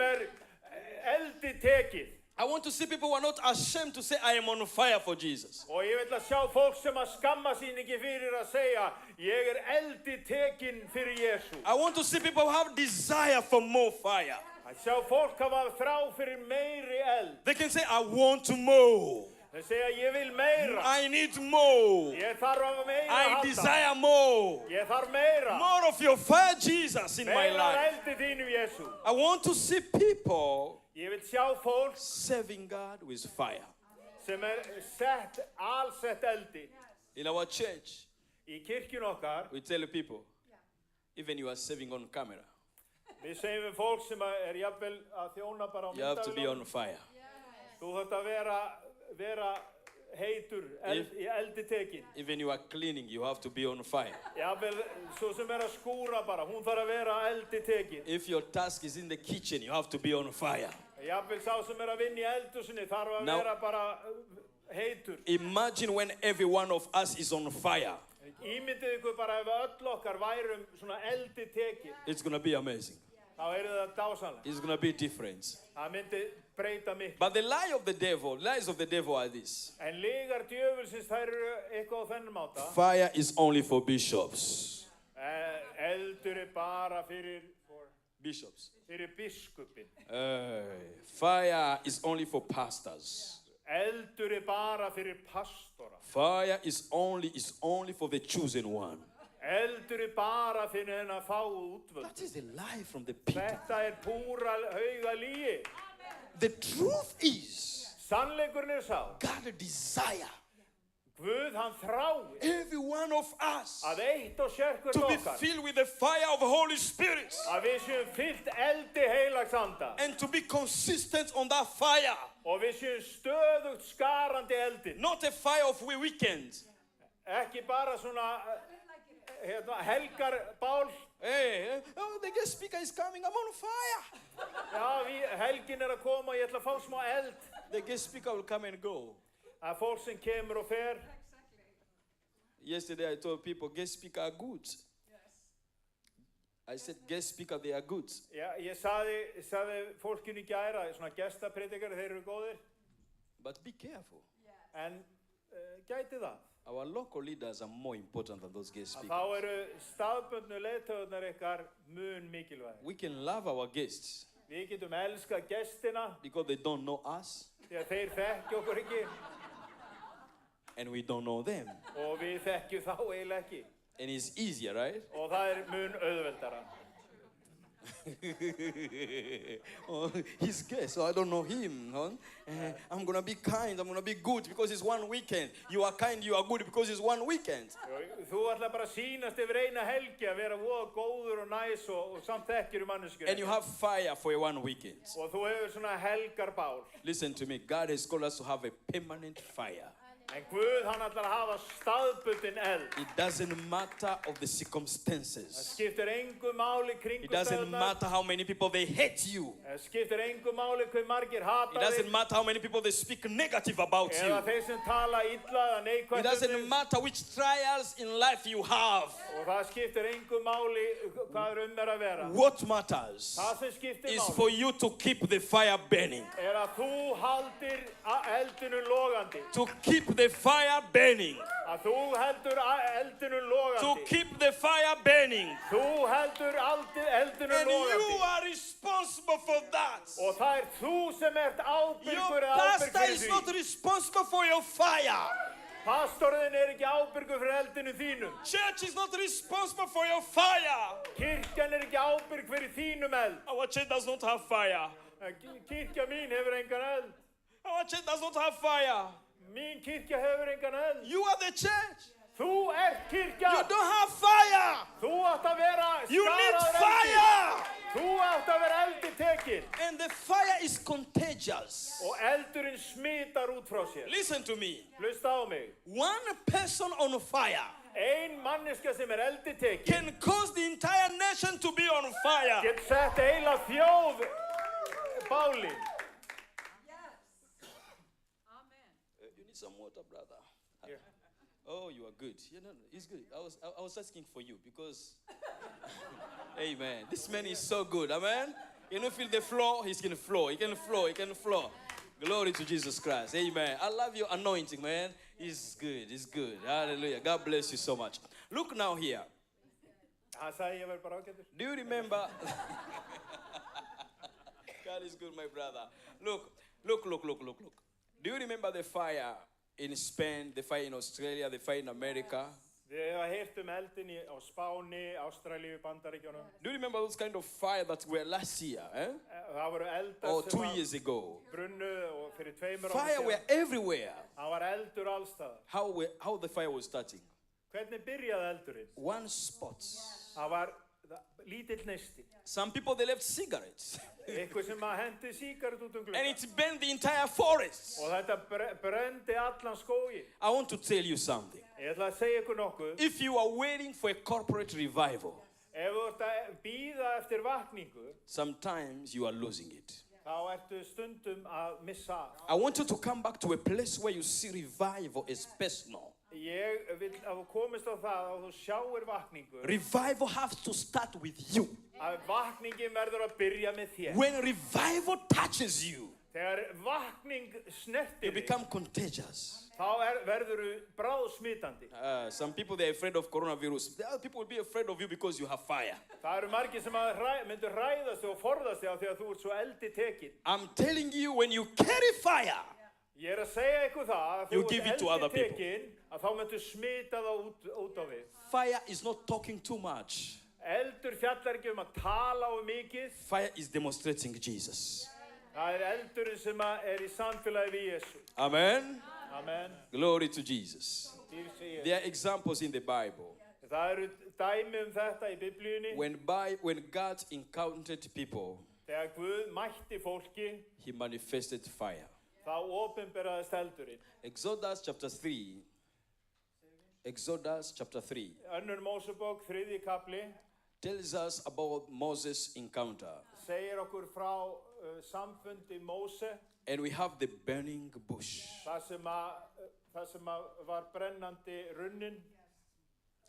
eldi tekið. I want to see people who are not ashamed to say, I am on fire for Jesus. Og ég vil að sjá fólk sem að skamma sín ekki fyrir að segja, ég eldi tekin fyrir Jésu. I want to see people who have desire for more fire. Að sjá fólk hafa þrá fyrir meiri eld. They can say, I want to more. Þeir segja, ég vil meira. I need more. Ég þarf að meira I halda. desire more. Ég þarf meira. More of your fire, Jesus, in my Meira life. eldi þínu, Jésu. I want to see people Ég vil sjá fólk serving God with fire. sem sett, alsett eldi. In our church, Í kirkjun okkar, we tell people, even you are serving on camera, við segjum við fólk sem jafnvel að þjóna bara á you have to be myndavélum. on fire. Þú þarft að vera heitur, í eldi tekin. Even you are cleaning, you have to be on fire. Jafnvel, svo sem að skúra bara, hún þarf að vera eldi tekin. If your task is in the kitchen, you have to be on fire. Jafnvel sá sem að vinna í eldhúsinni þarf að Now- vera bara heitur. Imagine when every one of us is on fire. Ímyndið ykkur bara ef öll okkar værum svona eldi tekin. It's going to be amazing. Þá það dásanlega. It's going to be different. Það myndi breyta miklu. But the lies of the devil are this. En lygar djöfulsins þær eru eitthvað á þennan máta. Fire is only for bishops. Eldur bara fyrir Bishops. biskupin. Fire is only for pastors. Eldur bara fyrir pastora. Fire is only for the chosen one. Eldur bara fyrir hennar fáu útvöld. That is the lie from the pit. Þetta púra hauga lygi. The truth is, Sannleikurinn sá. God desire Guð hann þráir every one of us að eitt og sérkvört to be okkar. filled with the fire of the Holy Spirit Að við séum fyllt eldi heilags anda. and to be consistent on that fire. Og við séum stöðugt skarandi eldin. Not a fire of a weekend. Ekki bara svona helgar bál. Hey, oh, the guest speaker is coming, I'm on fire. Já, helgin að koma og ég ætla að fá smá eld. The guest speaker will come and go. Það fólk sem kemur og fer. Yesterday I told people guest speaker are good. I said guest speaker, they are good. Já, ég sagði fólkinu í gæra, svona gestapredikar, þeir eru góðir. But be careful. En gæti það. Our local leaders are more important than those guest Að speakers. þá eru staðbundnu leiðtogurnar ykkar mun mikilvæg. We can love our guests Við getum elskað gestina because they don't know us því að þeir þekki okkur ekki and we don't know them. og við þekkjum þá eiginlega ekki. And it's easier, right? Og það mun auðveldara. Oh, he's gay, so I don't know him. Huh? I'm going to be kind, I'm going to be good because it's one weekend. You are kind, you are good because it's one weekend. Þú ætla bara að sýnast yfir eina helgi að vera voða góður og næs og samt þekkir manneskjur. And you have fire for a one weekend. Og þú hefur svona helgar bál. Listen to me, God has called us to have a permanent fire. En Guð hann ætlar að hafa staðbundin eld. It doesn't matter of the Það circumstances. skiptir engu máli It doesn't kringumstæðurnar. matter how many people they hate you. Það skiptir engu máli hver margir It hata doesn't þig. matter how many people they speak negative about you. Eða þeir sem tala illa eða It neikvægt doesn't matter which trials in life you have. Og það skiptir engu máli hvað að vera. What matters Það sem skiptir is máli for you to keep the fire burning. að þú haldir eldinu logandi. To keep the fire burning. Að þú heldur eldinu To logandi. keep the fire burning. Þú heldur eldinu And you logandi. are responsible for that. Og það þú sem ert ábyrgur Your eða ábyrg pastor fyrir is not því. responsible for your fire. Pastorinn ekki ábyrgur fyrir eldinu þínum. Church is not responsible for your fire. Kirkjan ekki ábyrg fyrir þínum eld. Our church does not have fire. Kirkja mín hefur engan eld. Our church does not have fire. Mín kirkja hefur engan eld. You are the church. Þú ert kirkja. You don't have fire. Þú átt að vera You need skaraður eldi. fire. Þú átt að vera eldi tekin. And the fire is contagious. Og eldurinn smitar út frá sér. Listen to me. Hlusta á mig. One person on fire Ein manneska sem eldi tekin can cause the entire nation to be on fire. get sett heila þjóð báli. You need some water, brother. Yeah. Oh, you are good. You know, it's good. I was asking for you because, amen. This man is so good, amen. You know, feel the flow, he's gonna flow. He can flow, he can flow. Glory to Jesus Christ, amen. I love your anointing, man. It's good, it's good. Hallelujah. God bless you so much. Look now here. Hann sagði ég verð bara ágættur. Do you remember? God is good, my brother. Look. Do you remember the fire in Spain, the fire in Australia, the fire in America? Við hefum heyrt eldin á Spáni, Ástralíu, Bandaríkjunum. Do you remember those kind of fire that were last year, Það voru eldar or 2 sem years ago? brunnu og fyrir 2 árum Fire were everywhere. Það var eldur allstaðar. How the fire was starting? Hvernig byrjaði eldurinn? One spot. Það var lítill neisti. Some people, they left cigarettes. Eitthvað sem að hendi sígaret út And glugga. it burned the entire forest. Og þetta brendi allan skógin. I want to tell you something. Ég ætla að segja ykkur nokkuð. If you are waiting for a corporate revival, Ef þú ert að bíða eftir vakningu, sometimes you are losing it. þá ertu stundum að missa af. I want you to come back to a place where you see revival as personal. Ég vil að þú komist á það að þú sjáir vakningu. Revival has to start with you. Að vakningin verður að byrja með þér. When revival touches you, Þegar vakning you snertir þig, become contagious. þá verður þú bráðsmitandi. Some people, they're afraid of coronavirus. The other people will be afraid of you because you have fire. Það eru margir sem að myndu hræðast og forðast þig af því að þú ert svo eldi tekin. I'm telling you, when you carry fire, Ég að segja ykkur það að You þú give ert it to other eldi people. tekin, að þá myndu smita það út á við. fire is not talking too much. Eldur fjallar ekki að tala of mikið. Fire is demonstrating Jesus. Það eldurinn sem í samfélagi við Jesú. Amen. Amen. Glory to Jesus. Dýr sé ég. There are examples in the Bible. Það eru dæmi þetta í Biblíunni. When God encountered people, Þegar Guð mætti fólki, he manifested fire. þá opinberaðist eldurinn. Exodus chapter 3. Exodus chapter 3 Önnur Mósebók, 3. kapli, tells us about Moses' encounter. segir okkur frá samfundi Móse, And we have the burning bush. það sem að var brennandi runnin.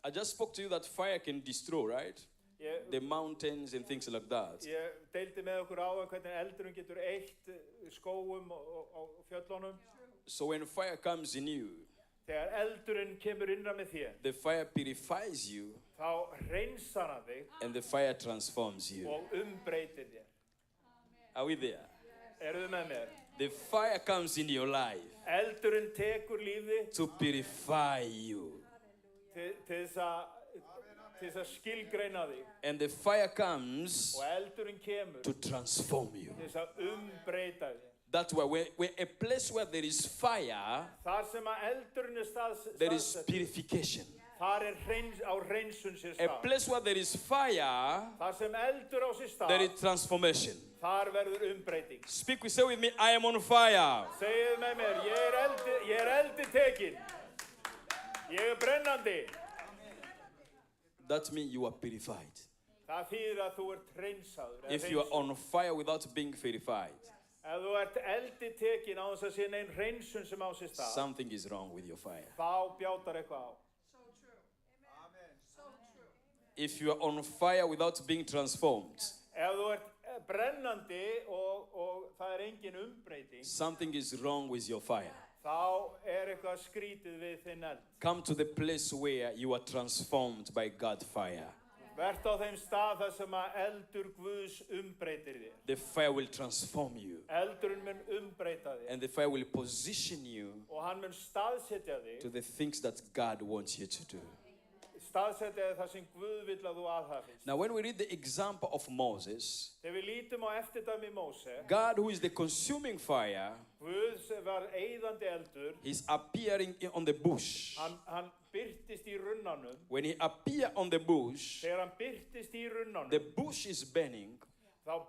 I just spoke to you that fire can destroy, right? Ég The mountains and things like that. deildi með okkur áðan hvernig eldurinn getur eytt skógum og fjöllunum. So when fire comes in you, Þegar eldurinn kemur innra með þér, the fire purifies you þá hreinsar hann þig and the fire transforms you. og umbreytir þér. Are we there? Eruð þið með mér? The fire comes in your life Eldurinn tekur lífi to purify you. til þess að skilgreina þig. And the fire comes Og eldurinn kemur to transform you. til þess að umbreyta þig. That's why when a place where there is fire, Þar sem að eldurinn there is staðsettur, purification. þar á hreinsun sér A stað. place where there is fire, Þar sem eldur á sér there stað, is transformation. þar verður umbreyting. Say with me, I am on fire. Segið með mér, ég er eldi tekin. Ég er brennandi. That means you are purified. Það þýðir að þú ert hreinsaður. eða If you are hreinsuð. on fire without being purified, Ef þú ert eldi tekin á þess að sé neinn hreinsun sem á sér stað, something is wrong with your fire. þá bjátar eitthvað á. If you are on fire without being transformed, Ef þú ert brennandi og það er engin umbreyting, something is wrong with your fire. þá er eitthvað skrítið við þinn eld. Come to the place where you are transformed by God's fire. Vert á þeim stað þar sem að eldur Guðs umbreytir þér. The fire will transform you, Eldurinn mun umbreyta þér and the fire will position you og hann mun staðsetja þig, to the things that God wants you to do. staðsetja það sem Guð vill að þú aðhafist. Now, when we read the example of Moses, Þegar við lítum á eftirdæmi Móse, God, who is the consuming fire, Guð sem var eyðandi eldur, is appearing on the bush. hann birtist í runnanum. When he appears on the bush, Þegar hann birtist í runnanum, the bush is burning, þá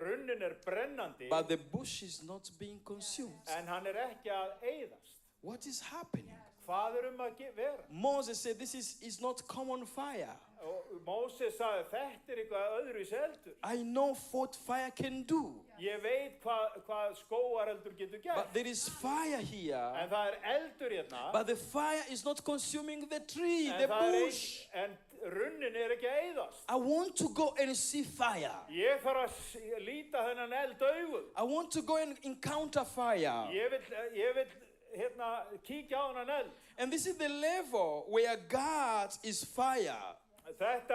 runnin brennandi, but the bush is not being consumed. en hann ekki að eyðast. What is happening? Hvað að vera? Moses said, this is not common fire. Og Móse sagði, þetta eitthvað öðruvísi eldur. I know what fire can do, Ég veit hvað skógareldur getur gert. but there is fire here. En það eldur hérna. But the fire is not consuming the tree, En the það bush. en runnin ekki að eyðast. I want to go and see fire. Ég þarf að líta þennan eld augum. I want to go and encounter fire. Ég vil kíkja á þennan eld. And this is the level where God is fire. Þetta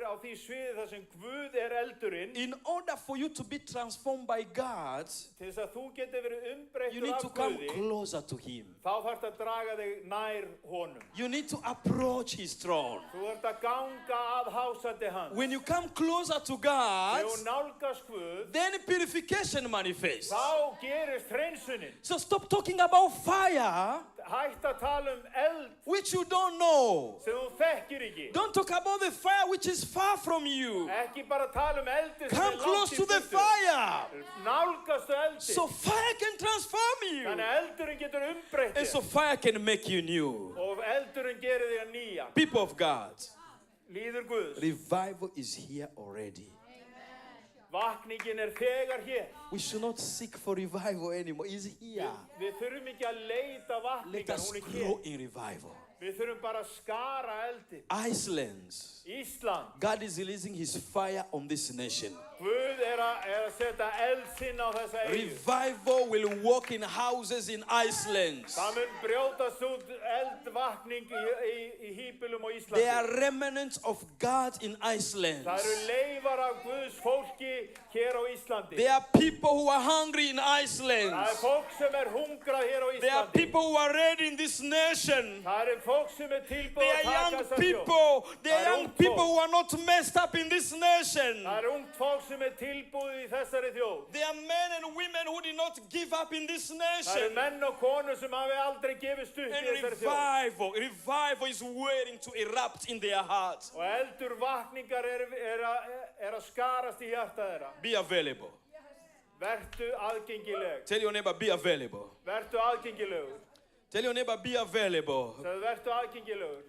á því sviði þar sem Guð eldurinn. In order for you to be transformed by God, Til þess að þú getur verið you umbreyttur need to af come Guði, closer to Him. þá þarftu að draga þig nær honum. You need to approach His throne. Þú ert að ganga að hásæti hans. When you come closer to God, Þegar þú nálgast Guð, then purification manifests. þá gerist hreinsunin. So stop talking about fire, Hætt að tala eld which you don't know. sem þú þekkir ekki. Don't talk about the fire which is far from you. Ekki bara tala eldið sem Come close langt í to the burtu. fire. Nálgastu eldið. So fire can transform you. Þannig að eldurinn getur umbreytt And so þig. fire can make you new. Og eldurinn gerir þig að nýja. People of God, Líður Guðs. revival is here already. Vakningin þegar hér. We should not seek for revival anymore. It's here. Við þurfum ekki að leita Let vakningar, us hún grow hér. in revival. Við þurfum bara að skara eldi. Iceland, Ísland. God is releasing His fire on this nation. Guð að setja eld sinn á þessa eyju. Revival will walk in houses in Iceland. Það mun brjótast út eldvakning í híbýlum á Íslandi. There are remnants of God in Iceland. Það leifar af Guðs fólki hér á Íslandi. There are people who are hungry in Iceland. Það fólk sem hungrað hér á There are Íslandi. people who are ready in this nation. Það fólk sem tilbúið There að are taka young þessa people. There are Það young ungt people fólk. who are not messed up in this nation. Það ungt fólk sem tilbúið í þessari þjóð. There are men and women who did not give up in this Það nation. menn og konur sem hafi aldrei gefist upp í And þessari þjóð. revival is waiting to erupt in their hearts. Og eldur vakningar að skarast í hjarta þeirra. Be available. Vertu aðgengileg. Tell your neighbor, be available. Vertu aðgengilegur. Tell your neighbor, be available. Segðu, vertu aðgengilegur.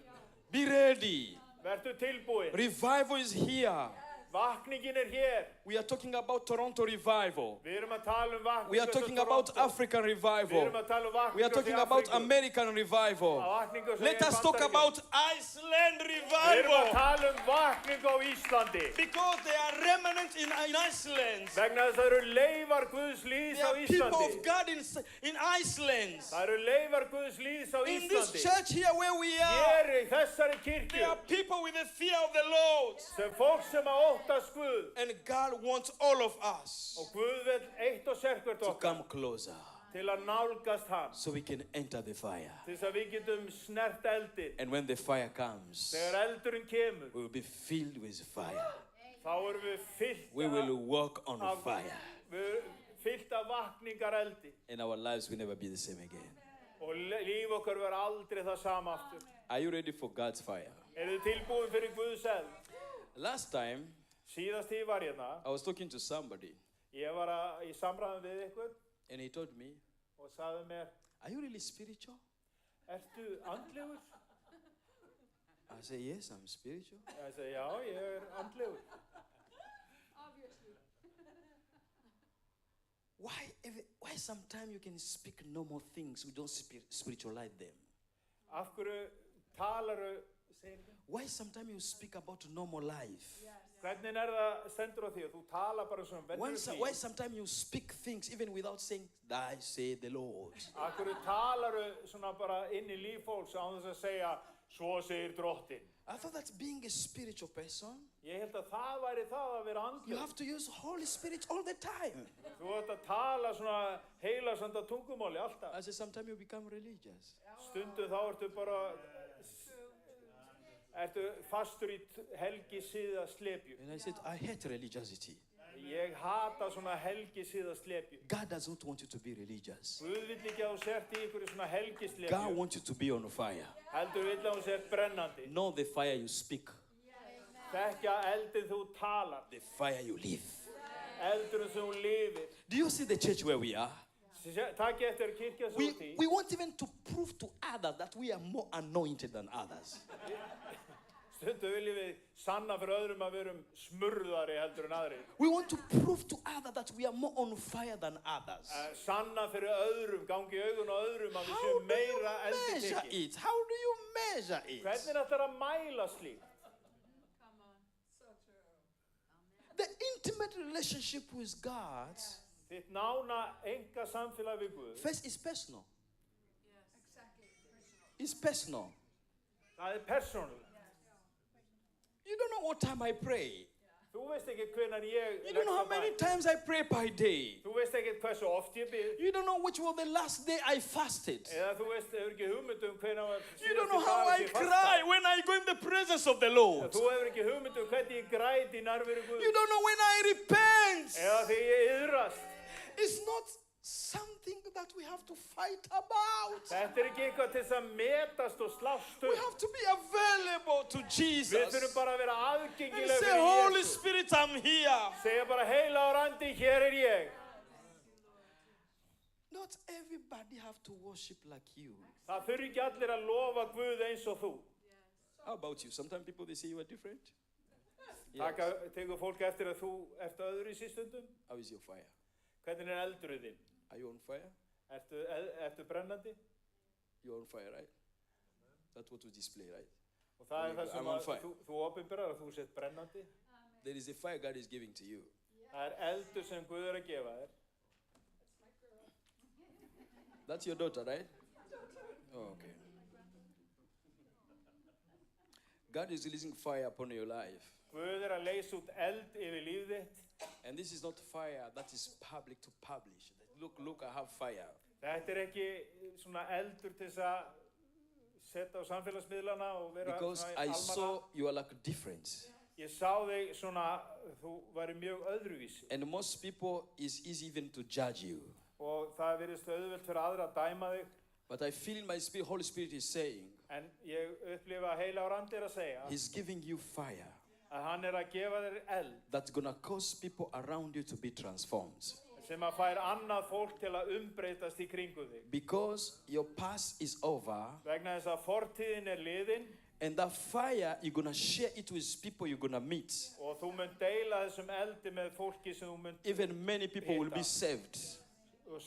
Be ready. Vertu tilbúin. Revival is here. Vakningin hér. We are talking about Toronto revival. Við erum að tala vakningu We are talking about African Við revival. erum að tala vakningu We are talking about American revival. Vakningu Let us talk about Iceland Við erum að revival. tala vakningu á Íslandi. Because there are remnants in Iceland. Vegna þess að það leifar Guðs líðs There á are people Íslandi. of God in Iceland. Það leifar Guðs líðs á In this Íslandi. church here where we are, Hér í þessari there are kirkju. people with the fear of the Lord. Sem fólk sem að óttast Guð. And God wants all of us Og Guð vil eitt og sérkvært to okkar come closer til að nálgast hann. so we can enter the fire. Til þess að við getum snert eldin. And when the fire comes, Þegar eldurinn kemur, we will be filled with fire. þá erum við We will walk on fire. fyllt af vakningar eldi. And our lives will never be the same again. Og líf okkar verður aldrei það sama aftur. Are you ready for God's fire? Eru þið tilbúin fyrir Guðs eld? Last time, Síðast ég var hérna, I was talking to somebody, ég var í samræðum við ykkur and he told me, og sagði mér, are you really spiritual? ertu andlegur? I said, yes, I'm spiritual. Ég segi, já, ég andlegur. Why sometimes you can speak normal things, we don't spiritualize them? Af hverju talaru, segir þið? Why sometimes you speak about normal life? Hvernig það stendur á því að þú tala bara svona venjulegt Why líf? sometimes you speak things even without saying, I say the Lord? Af hverju talaru svona bara inn í líf fólks án þess að segja, svo segir drottin. I thought that being a spiritual person, Ég held að það væri það að vera you andlegur. have to use Holy Spirit all the time. Þú ert að tala svona heilasanda tungumáli alltaf. I said, sometimes you become religious. Stundum þá ertu bara Ertu fastur í helgisiða slepju? And I said, I hate religiosity. Ég hata svona helgisiða slepju. God does not want you to be religious. Guð vill ekki að þú sért í einhverju svona God helgislepju. wants you to be on fire. Heldur vill að þú sért brennandi. Not the fire you speak, Þekkja eldin þú talar. the fire you live. Eldurinn sem þú lifir. Do you see the church where we are? Takk eftir kirkja svo út í. We want even to prove to others that we are more anointed than others. Stundu viljum við sanna fyrir öðrum að við erum smurðari heldur en aðrir. We want to prove to others that we are more on fire than others. Sanna fyrir öðrum, gangi augun á öðrum að við How séum do you meira eldi measure tekið. it? How do you measure it? Hvernig ætlar að mæla slíkt? The intimate relationship with God, Þitt nána enga samfélag við Guð. first is personal. It's personal. Það persónulega. You don't know what time I pray. Þú veist ekki hvenær ég You don't know how many times I pray per day. Þú veist ekki hversu oft ég bið. You don't know which was the last day I fasted. Eða þú veist, hefur ekki hugmynd hvenær var You don't know síðasti how dagur I sem ég fastaði. cry when I go in the presence of the Lord. Þú hefur ekki hugmynd hvernig ég græt í nærveru Guð. You don't know when I repent. Eða þegar ég iðrast. It's not something that we have to fight about. Þetta ekki eitthvað til þess að metast og slást We upp. have to be available to Við Jesus. þurfum bara að vera And aðgengileg say, fyrir Holy Jesús. Spirit, I'm here. Segja bara heilagur andi, hér er ég. Not everybody have to worship like you. Það þurfi ekki allir að lofa Guð eins og þú. How about you? Sometimes people, they say you are different. Tekur fólk eftir að þú ert öðru í sístundum? How is your fire? Hvernig er eldurinn þinn? Are you on fire? Ertu brennandi? You're on fire, right? That's what we display, right? Og það er það sem I'm on að fire. þú opinberar að þú sett brennandi. There is a fire God is giving to you. Það er eldur sem Guð er að gefa þér. That's your daughter, right? Oh, okay. God is releasing fire upon your life. Guð er að leysa út eld yfir líf þitt. And this is not fire that is public to publish. Look, I have fire. Þetta er ekki svona eldur til þess að setja á samfélagsmiðlana og vera Because svona I í saw almanna. you are like different. Ég sá þig svona, þú væri mjög öðruvísi. And most people, it's easy even to judge you. Og það virðist auðvelt fyrir aðra að dæma þig. But I feel in my spirit, Holy Spirit is saying, En ég upplifa að heilagur andi er að segja He's giving you fire að hann er að gefa þér eld that's gonna cause people around you to be transformed. sem að fær annað fólk til að umbreytast í kringu þig. Because your past is over, Vegna þess að fortíðin er liðin and that fire, you're gonna share it with people you're gonna meet. og þú munt deila þessum eldi með fólki sem þú munt Even many people will be saved, og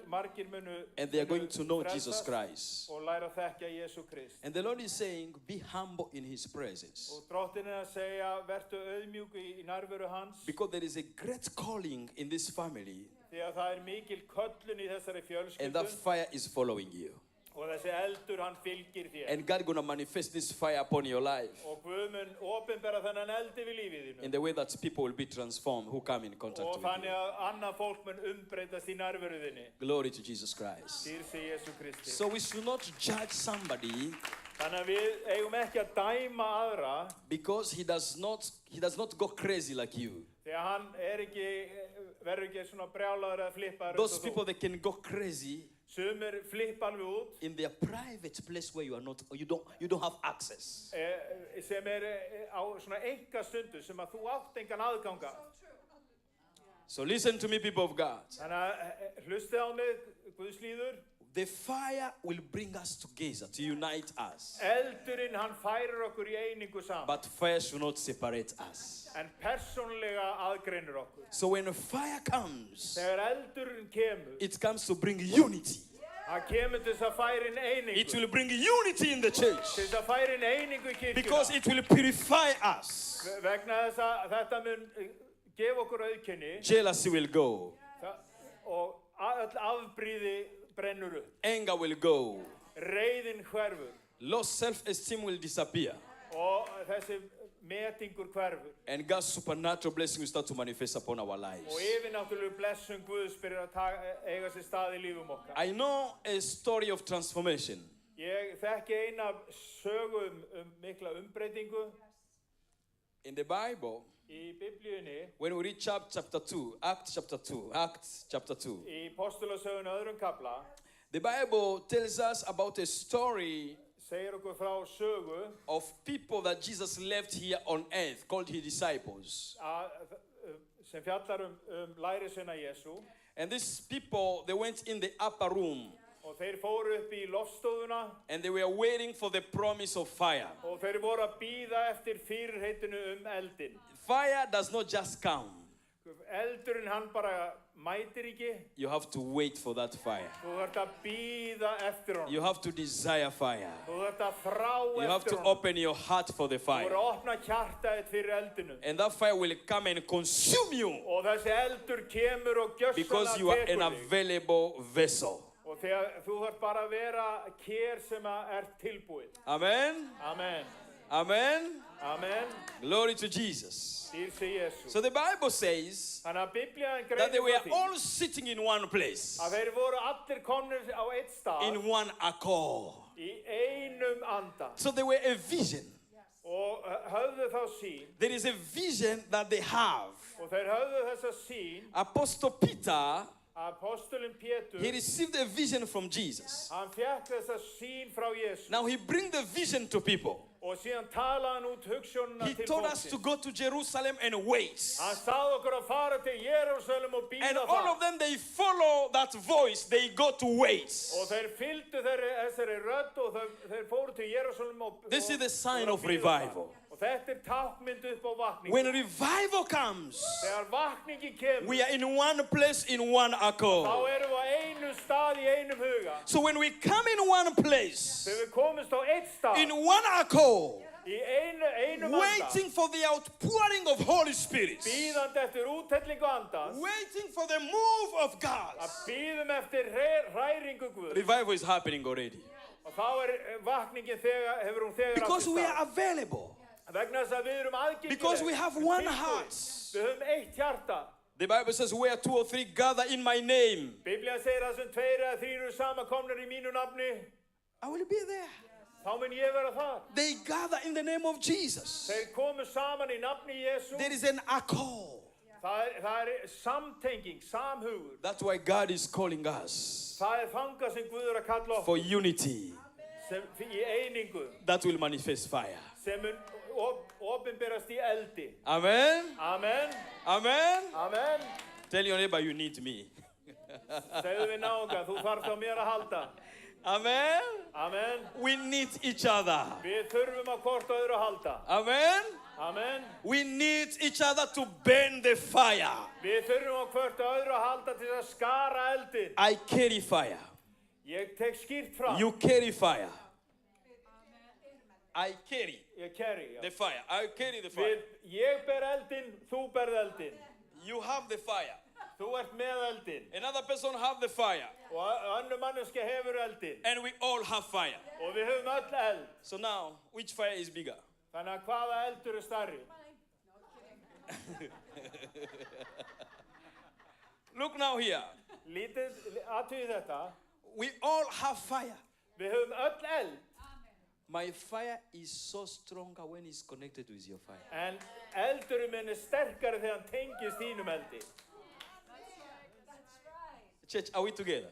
margir munu and they are going to know frelsast Jesus Christ. og læra að þekkja Jesú Krist. And the Lord is saying, be humble in His presence. Og drottin er að segja, vertu auðmjúk í nærveru hans, Because there is a great calling in this family, því að það er mikil köllun í þessari and that fjölskyldu fire is following you. og þessi eldur hann fylgir þér. And God gonna manifest this fire upon your life Og Guð mun opinbera þennan eldi við lífið in þínu. the way that people will be transformed who come in contact Og with þannig you. að annað fólk mun umbreytast í nærveru þinni. Glory to Jesus Christ. Dýr sig Jesú Kristi. So we should not judge somebody Þannig að við eigum ekki að dæma aðra because he does not go crazy like you. því að hann verður ekki svona brjálaður eða flippaður Those people that can go crazy Sumir flippa alveg út in their private place where you are not, or you don't have access. sem á svona enga stundu sem að þú átt engan aðganga. So listen to me, people of God. Þannig að hlustið á mig, Guðs líður. The fire will bring us together to unite us. Eldurinn hann færir okkur í einingu saman. But fire should not separate us. En persónlega aðgreinir okkur. So when a fire comes, Þegar eldurinn kemur, it comes to bring unity. hann kemur til þess að færa inn einingu. It will bring unity in the church Til þess að færa inn einingu í kirkjuna. because it will purify us. Vegna þess að þetta mun gefa okkur auðkenni Jealousy will go. og öll afbríði brennur upp. Anger will go. Reiðin hverfur Low self-esteem will disappear. og þessi metingur hverfur. And God's supernatural blessing will start to manifest upon our Og lives. yfirnáttúrulega blessun Guðs byrjar að eiga sér stað í lífum okkar. I know a story of transformation. Ég þekki eina sögu mikla umbreytingu In the Bible, í Biblíunni, when we read chapter 2, Acts chapter 2, í Postulasögunni öðrum kapla, the Bible tells us about a story segir okkur frá sögu of people that Jesus left here on earth, called his disciples. sem fjallar lærisveina Jesú. And these people, they went in the upper room Og þeir fóru upp í loftstofuna and they were waiting for the promise of fire. og þeir voru að bíða eftir fyrirheitinu eldin. Fire does not just come. Eldurinn hann bara mætir ekki. You have to wait for that fire. Þú þarft að bíða eftir honum. You have to desire fire. Þú þarft að þrá You have eftir to honum. open your heart for the Þú fire. voru að opna hjartaðið fyrir eldinu. And that fire will come and consume you Og þessi eldur kemur og because gjörsamlega you are an tekur þig. available vessel. Og þegar þú þarft bara að vera kér sem er tilbúið. Amen. Amen. Amen. Amen. Glory to Jesus. Dýr sé Jesú. So the Bible says Þannig að Biblían that they greinir were frá því all sitting in one place, að þeir voru allir komnir á eitt stað in one accord. í einum anda So there were a vision. og höfðu þá sýn There is a vision that they have. og þeir höfðu þessa sýn Apostle Peter, Apostolinn Pétur, he received a vision from Jesus. hann fékk þessa sýn frá Jesú Now he brings the vision to people. og síðan talaði hann út hugsjónina He til told us to fólksins. go to Jerusalem and wait. Hann sagði okkur að fara til Jerúsalem og And bíða all það of them, they follow that voice. They go to wait. og þeir fylgdu þessari rödd og þeir fóru til Jerúsalem og This is the sign voru of að bíða það. revival. Og þetta er tákmynd upp á vakningu. When revival comes, Þegar vakningin kemur, we are in one place, in one þá accord. erum við á einum stað í einum huga. So when we come in one place, Þegar við komumst á eitt stað, in one accord, í einum anda, waiting for the outpouring of Holy Spirit, bíðandi eftir úthellingu andans, waiting for the move of God, að bíðum eftir hræringu Guðs. revival is happening already. Og þá vakningin hefur hún þegar Because átt we sér are stað. available. Vegna þess að við erum aðgengileg. Because we have one tilbúin. heart. Við höfum eitt hjarta. The Bible says, where 2 or 3 gather in my name, Biblían segir að sem 2 eða 3 eru samankomnir í mínu nafni, I will be there. þá mun ég vera þar. They gather in the name of Jesus. Þeir komu saman í nafni Jesú. There is an accord. Það er samtenging, samhugur. That's why God is calling us Það er þangað sem Guð er að kalla okkur. for unity Sem, í einingu. that will manifest fire. Sem mun opinberast í eldi. Amen. Amen. Amen. Amen. Tell your neighbor you need me. Segðu við náunga, þú þarft á mér að halda. Amen. Amen. We need each other. Við þurfum að hvort öðru að halda. Amen. Amen. We need each other to burn the fire. Við þurfum að hvort öðru að halda til að skara eldin. I carry fire. Ég tek skýrt fram. You carry fire. I carry Ég carry. the fire. I carry the fire. Ég ber eldin, þú berð eldin. You have the fire. Þú ert með eldin. Another person have the fire. Og önnur manneski hefur eldin. And we all have fire. Og við höfum öll eld. So now, which fire is bigger? Þannig að hvaða eldur er stærri? Look now here. Lítið aðtöðu þetta. We all have fire. Við höfum öll eld. My fire is so stronger when it's connected with your fire. En eldurinn minn er sterkari þegar hann tengist þínum eldi. Church, are we together?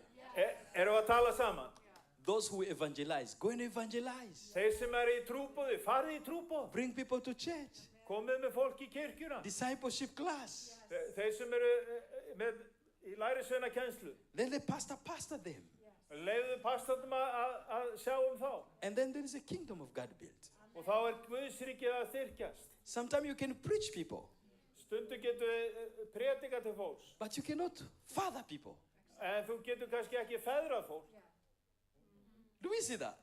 Erum við að tala saman? Those who evangelize, go and evangelize. Þeir sem eru í trúboði, farið í trúboð. Bring people to church. Komið með fólk í kirkjuna. Discipleship class. Þeir sem eru með í lærisveinakennslu. Then the pastor them. Leiðu pastornum að sjá þá. And then there is a kingdom of God built. Og þá er Guðsríkið að styrkjast. Sometimes you can preach people, Stundum getur við predika til fólks. but you cannot father people. En þú getur kannski ekki feðrað fólk. Do we see that?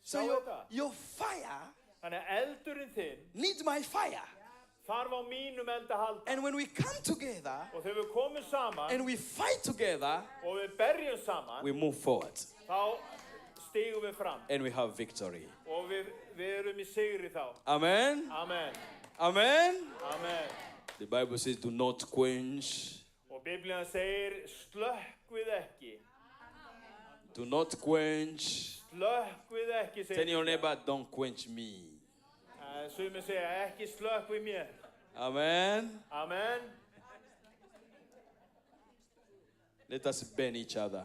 So Sjá þetta. your fire Þannig að eldurinn þinn needs my fire. þarf á mínum eld að halda. And when we come together Og þegar við komum saman and we fight together, og við berjum saman, we move forward þá stígum við fram. and we have victory. Og við erum í sigri þá. Amen. Amen. Amen. Amen. The Bible says, do not quench. Og Biblían segir, slökkvið ekki. Do not quench Slökkvið ekki, Tell segir your Biblia. neighbor, don't quench me. Sumir segja, ekki slökkvið mér. Amen. Amen. Let us burn each other.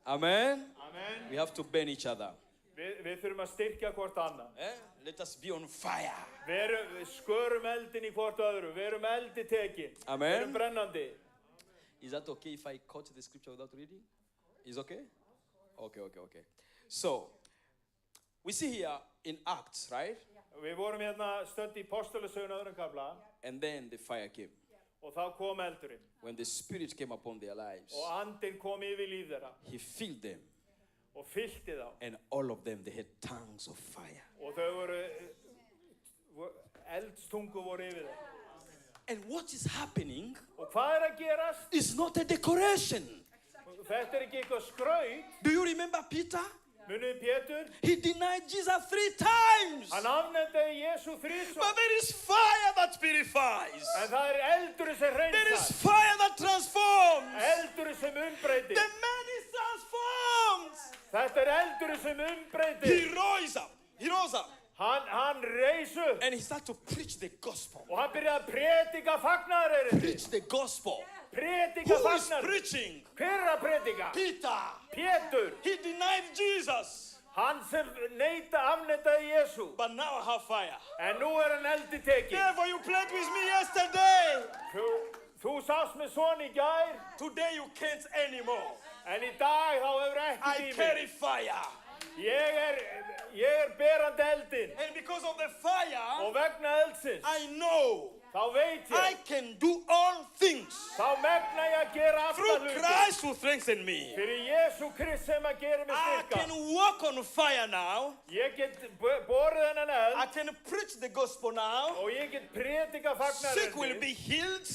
Amen. Amen. We have to burn each other. Við þurfum að styrkja hvort annað. Let us be on fire. Við skörum eldin í hvort öðru. Verum eldi tekin. Amen. Verum brennandi. Is that okay if I quote the scripture without reading? Is okay? Okay. So, we see here in Acts, right? Við vorum hérna stödd í Postulasögun öðrum kafla And then the fire came. og þá kom eldurinn. When the Spirit came upon their lives, Og andinn kom yfir líf þeirra He filled them. og fyllti þá. And all of them, they had tongues of fire. Og þau eldstungu voru yfir þeirra. And what is happening Og hvað að gerast? is not a decoration. Þetta ekki eitthvað skraut. Do you remember Peter? Munið Pétur, He denied Jesus 3 times. hann afnefndaði Jesú þrisvar. But there is fire that purifies. En það eldurinn sem There is hreinsar. fire that transforms. Eldurinn sem umbreytir. The man is transformed. Þetta eldurinn sem umbreytir. He rose up. Hann reis upp And he started to preach the gospel. og hann byrjaði að predika fagnaðarerindi. Preach the gospel. Predika Who is fagnaðarerindi. preaching? Hver er að predika? Peter. Pétur. He denied Jesus. Hann sem afneitaði Jesú. But now I have fire. En nú hann eldi tekinn. Therefore you played with me yesterday. Þú sást með son í gær. Today you can't anymore. En í dag þá hefur ekki I tími. carry fire. Ég er berandi eldinn. And because of the fire, Og vegna eldsins. I know Þá veit I ég. can do all things Þá megna ég að gera alla through hluti. Christ who strengthens me. Fyrir Jesú Krist sem að gera mig I styrka. can walk on fire now. Ég get borið hennan I eld. can preach the gospel now. Og ég get predika Sick will fagnaðarerindi. be healed.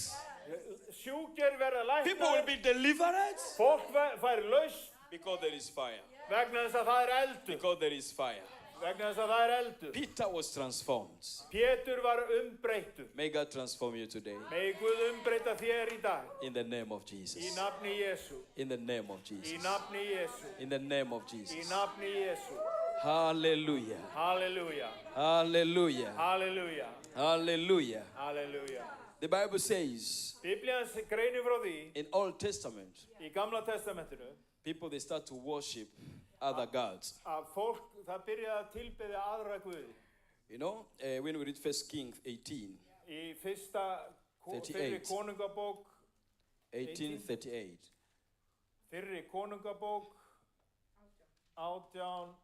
Sjúkir verða People will læknaðir. be delivered. Fólk fær laus Because there is fire. vegna þess að það eldur. Because there is fire. Vegna þess að það eldur. Peter was transformed. Pétur var umbreyttur. May God transform you today. Megi Guð umbreyta þér í dag. In the name of Í Jesus. nafni Jesú. In the name of Í Jesus. nafni Jesú. In the name of Í Jesus. nafni Jesú. Hallelujah. Halleluja. Hallelujah. Halleluja. Hallelujah. Halleluja. The Bible says Biblían greinir frá því in Old Testament, í Gamla testamentinu people they start to worship other gods. að fólk það byrjaði að tilbeðja aðra guði. You know, when we read 1 Kings 18, Í fyrsta fyrri 38. konungabók 18:38. fyrri konungabók 18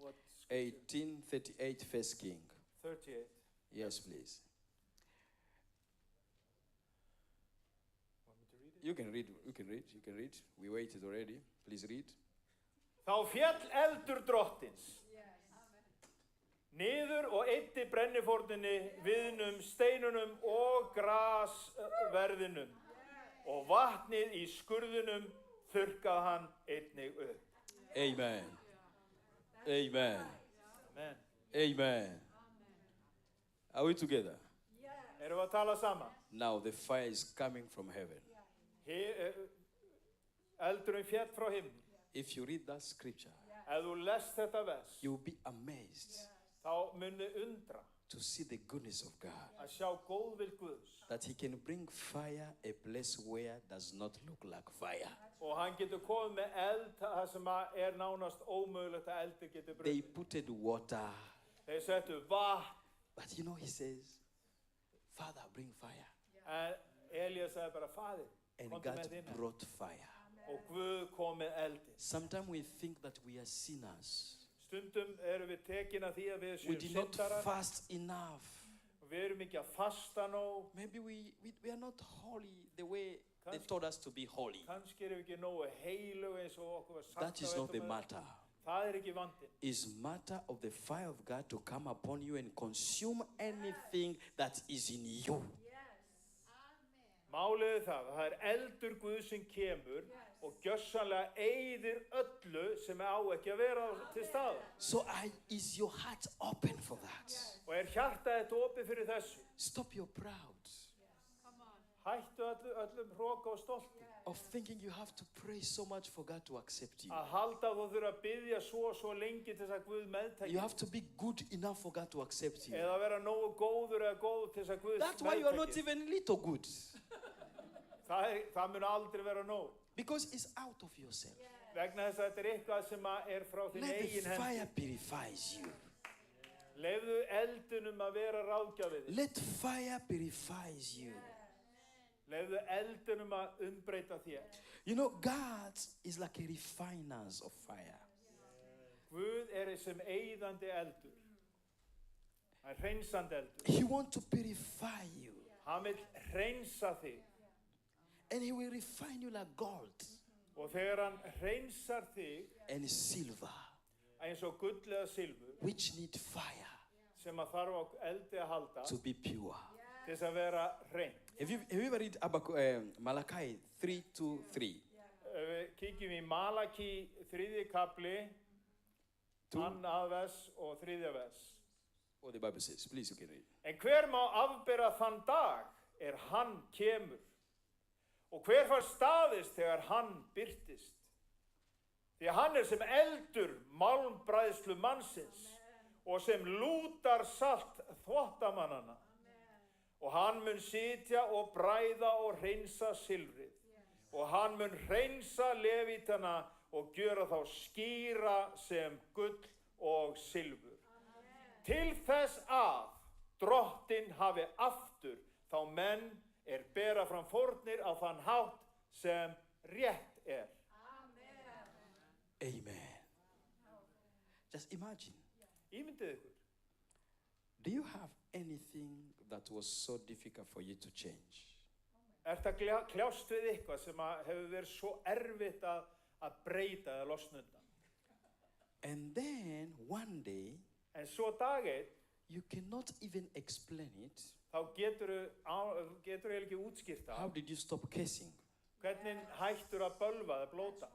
what 18:38 1 King. 38. Yes, please. Want me to read it? You can read. We waited already. Please read. Þá fjall eldur drottins niður og eyddi brennifórninni, viðnum, steinunum og grasverðinum og vatnið í skurðunum þurrkaði hann einnig upp. Amen. Amen. Amen. Amen. Are we together? Erum við að tala saman? Now the fire is coming from heaven. Eldurinn fjall frá himni. If you read that scripture, Ef þú lest þetta vers, you'll be amazed þá muni undra to see the goodness of God. að sjá góðvild Guðs. That He can bring fire a place where does not look like fire. Og hann getur komið með eld það sem er nánast ómögulegt að eldur getur They brunnið. putted water, Þeir settu vatn, but you know He says, Father, bring fire. en Elías sagði bara, Faðir, And komdu God með þín eld. brought fire. Og Guð kom með eldin. Sometimes we think that we are sinners. Stundum erum við tekin að því að við We séum did not syndarar. fast enough. Við erum ekki að fasta nóg. Maybe we are not holy the way they taught us to be holy. Kannski erum við ekki nógu heilug eins og okkur var sagt That is að not the vera. matter. Það er ekki vandinn. It's matter of the fire of God to come upon you and consume anything that is in you. Málið er það er eldur Guð sem kemur og gjörsamlega eyðir öllu sem á ekki að vera til staðar. So is your heart open for that? Og hjartað þetta opið fyrir þessu. Stop your proud. Hættu öllum hroka og stolti. of thinking you have to pray so much for God to accept you. Að halda að þú þurfa að biðja svo lengi til þess að Guð meðtæki. You have to be good enough for God to accept you. Eða vera nógu góður eða góð til þess að Guð That's why you are not meðtæki. even little good. Það mun aldrei vera nóg. Because it's out of yourself. Vegna þess að þetta eitthvað sem er frá þín Let the eigin hendi. fire purifies you. Leyfðu eldunum að vera ráðgjafið. Let fire purifies you. Leyfðu eldunum að umbreyta þér. You know, God is like a refiners of fire. Guð sem eyðandi eldur. Hann hreinsandi eldur. He wants to purify you. Hann vil hreinsa þig. And he will refine you like gold Og þegar hann hreinsar þig and silver, eins og gull eða silfur which need fire sem að þarf á eldi að halda to be pure. til þess að vera hreint. Have you ever read Malachi 3:2-3? Við kíkjum í Malaki 3. kapli, 2. vers og 3. vers. What the Bible says. Please, you can read. En hver má afbera þann dag hann kemur? Og hver fær staðist þegar hann birtist? Því að hann sem eldur málmbræðslu mannsins og sem lútar salt þvottamannana. Og hann mun sitja og bræða og hreinsa silfrið. Og hann mun hreinsa levítana og gjöra þá skýra sem gull og silfur. Til þess að drottinn hafi aftur þá menn bera fram fórnir á þann hátt sem rétt Amen. Just imagine. Ímyndið ykkur. Do you have anything that was so difficult for you to change? Ertu að kljást við eitthvað sem hefur verið svo erfitt að breyta eða losna undan? And then one day, En svo dag einn, you cannot even explain it. þá getur ekki útskýrt How það. did you stop cursing? Hvernig hættur að bölva eða blóta?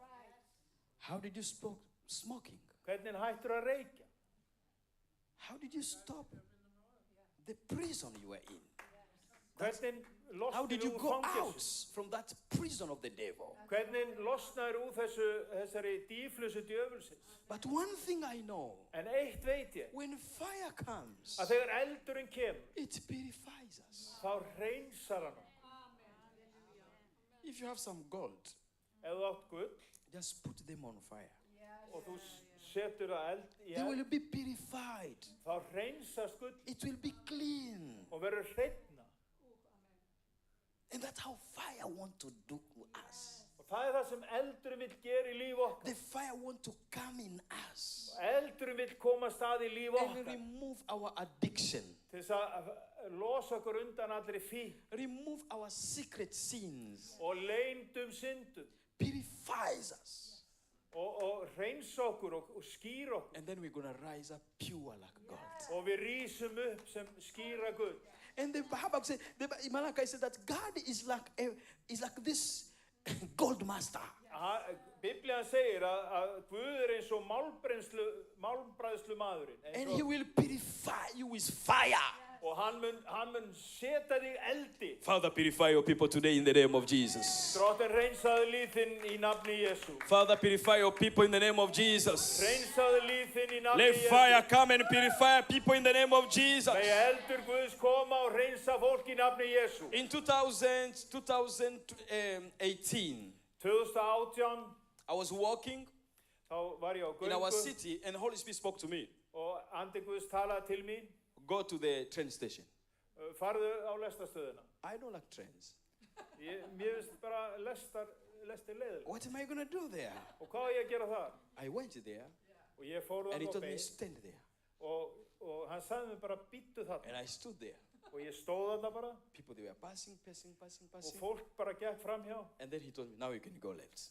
How did you stop smoking? Hvernig hættur að reykja? How did you stop the prison you were in? Hvernig How did losnaður you úr go out fangelsi? from that prison of the devil? Hvernig losnaður úr þessari dýflissu djöfulsins? But one thing I know, En eitt veit ég, when fire comes, að þegar eldurinn kemur, it purifies us. þá hreinsar hann. If you have some gold, Ef þú átt gull just put them on fire. og þú setur það eld í They will eld, be purified. þá hreinsast gull It will be clean. og verður hreinna. And that's how fire wants to do to us. Og það það sem eldurinn vill gera í líf okkar. The fire wants to come in us Eldurinn vill koma stað í líf and okkar remove our addiction, til þess að losa okkur undan allri fíkn remove our secret sins, og leyndum syndum purifies us. og hreinsa okkur og skýra okkur. And then we're going to rise up pure like God. Og við rísum upp sem skýra gull. And the Bible said, Malachi said that God is like this gold master. Biblían segir að Guð eins og málmbræðslu maðurinn. And he will purify you with fire. Og hann mun setja þig eldi. Father, purify your people today in the name of Jesus. Drottinn hreinsaðu líf þinn í nafni Jesú. Father, purify your people in the name of Jesus. Hreinsaðu líf þinn í nafni Let Jesú. fire come and purify people in the name of Jesus. Megi eldur Guðs koma og hreinsa fólk í nafni Jesú. In 2018, 2018 I was walking þá var ég á in our göngu city and the Holy Spirit spoke to me. og andi Guðs talaði til mín. Go to the train station. Farðu á lestastöðina. I don't like trains. Mér finnst bara lestir leiðilega. What am I going to do there? Og hvað á ég að gera þar? I went there Og ég fór and he þarna told og me beið stand there. og hann sagði mér bara býttu þarna. And I stood there. Og ég stóð þarna bara People, they were passing. og fólk bara gekk framhjá. And then he told me, now you can go left.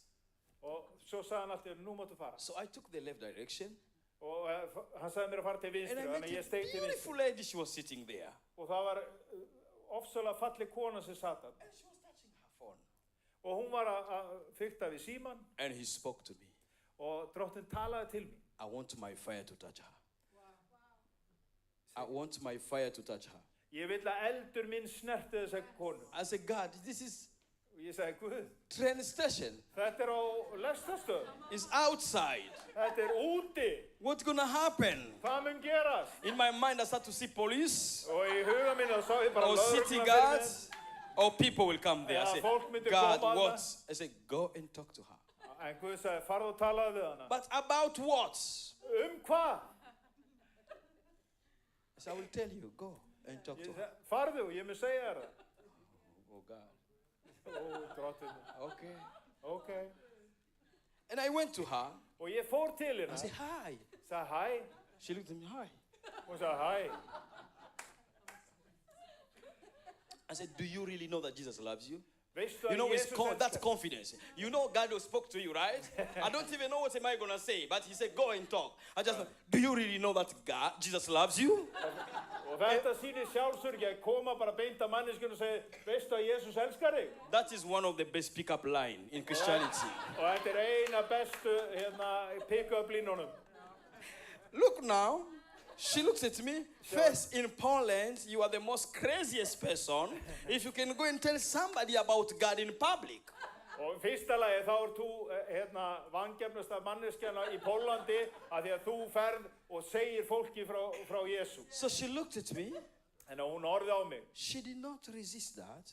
Og svo sagði hann alltaf, nú máttu fara. So I took the left direction. Og hann sagði mér að fara til And vinstri, I met þannig að ég a steig til vinstri. beautiful lady. She was sitting there. Og það var ofsalega falleg kona sem satt þarna. And she was touching her phone. Og hún var að fikta við síman And he spoke to me. og Drottinn talaði til mín. I want my fire to touch her. I want my fire to touch her. Ég vil að eldur minn snerti þessa konu. I said, God, this is Og ég sagði, Guð, train station. þetta á lestastöð. It's outside. Þetta úti. What's gonna happen? Hvað mun gerast? In my mind, I start to see police Og í huga mínu sá ég bara or city lögregluna fyrir mér. guards or people will come there. I Ja, say, fólk myndi God, koma what? þarna. I said, go and talk to her. En Guð sagði, farðu og talaðu við hana. But about what? Hvað? I said, I will tell you, go and talk to Ég her. sagði, farðu og ég mun segja þér það. Oh, God. Ó, drottinn. Okay. Ok. And I went to her. Og ég fór til I hérna. said, hi. Sagði hæ. She looked at me, hi. Hún sagði hæ. I said, do you really know that Jesus loves you? Veistu You að know, Jesús that's elskar? confidence. You know God who spoke to you, right? I don't even know what am I going to say, but he said, go and talk. I just know, do you really know that God, Jesus loves you? Og þetta sýnir sjálfsörgi að koma bara beint að manneskjunum og segja, veistu að Jesús elskar þig? That is one of the best pickup line in Christianity. Og þetta eina bestu pick-up línunum. Look now, she looks at me. First, in Poland, you are the most craziest person if you can go and tell somebody about God in public. Og fyrsta lagi þá þú vangefnasta manneskjana í Pólandi að því að þú ferð og segir fólki frá Jesú. So she looked at me. En hún horfði á mig She did not resist that.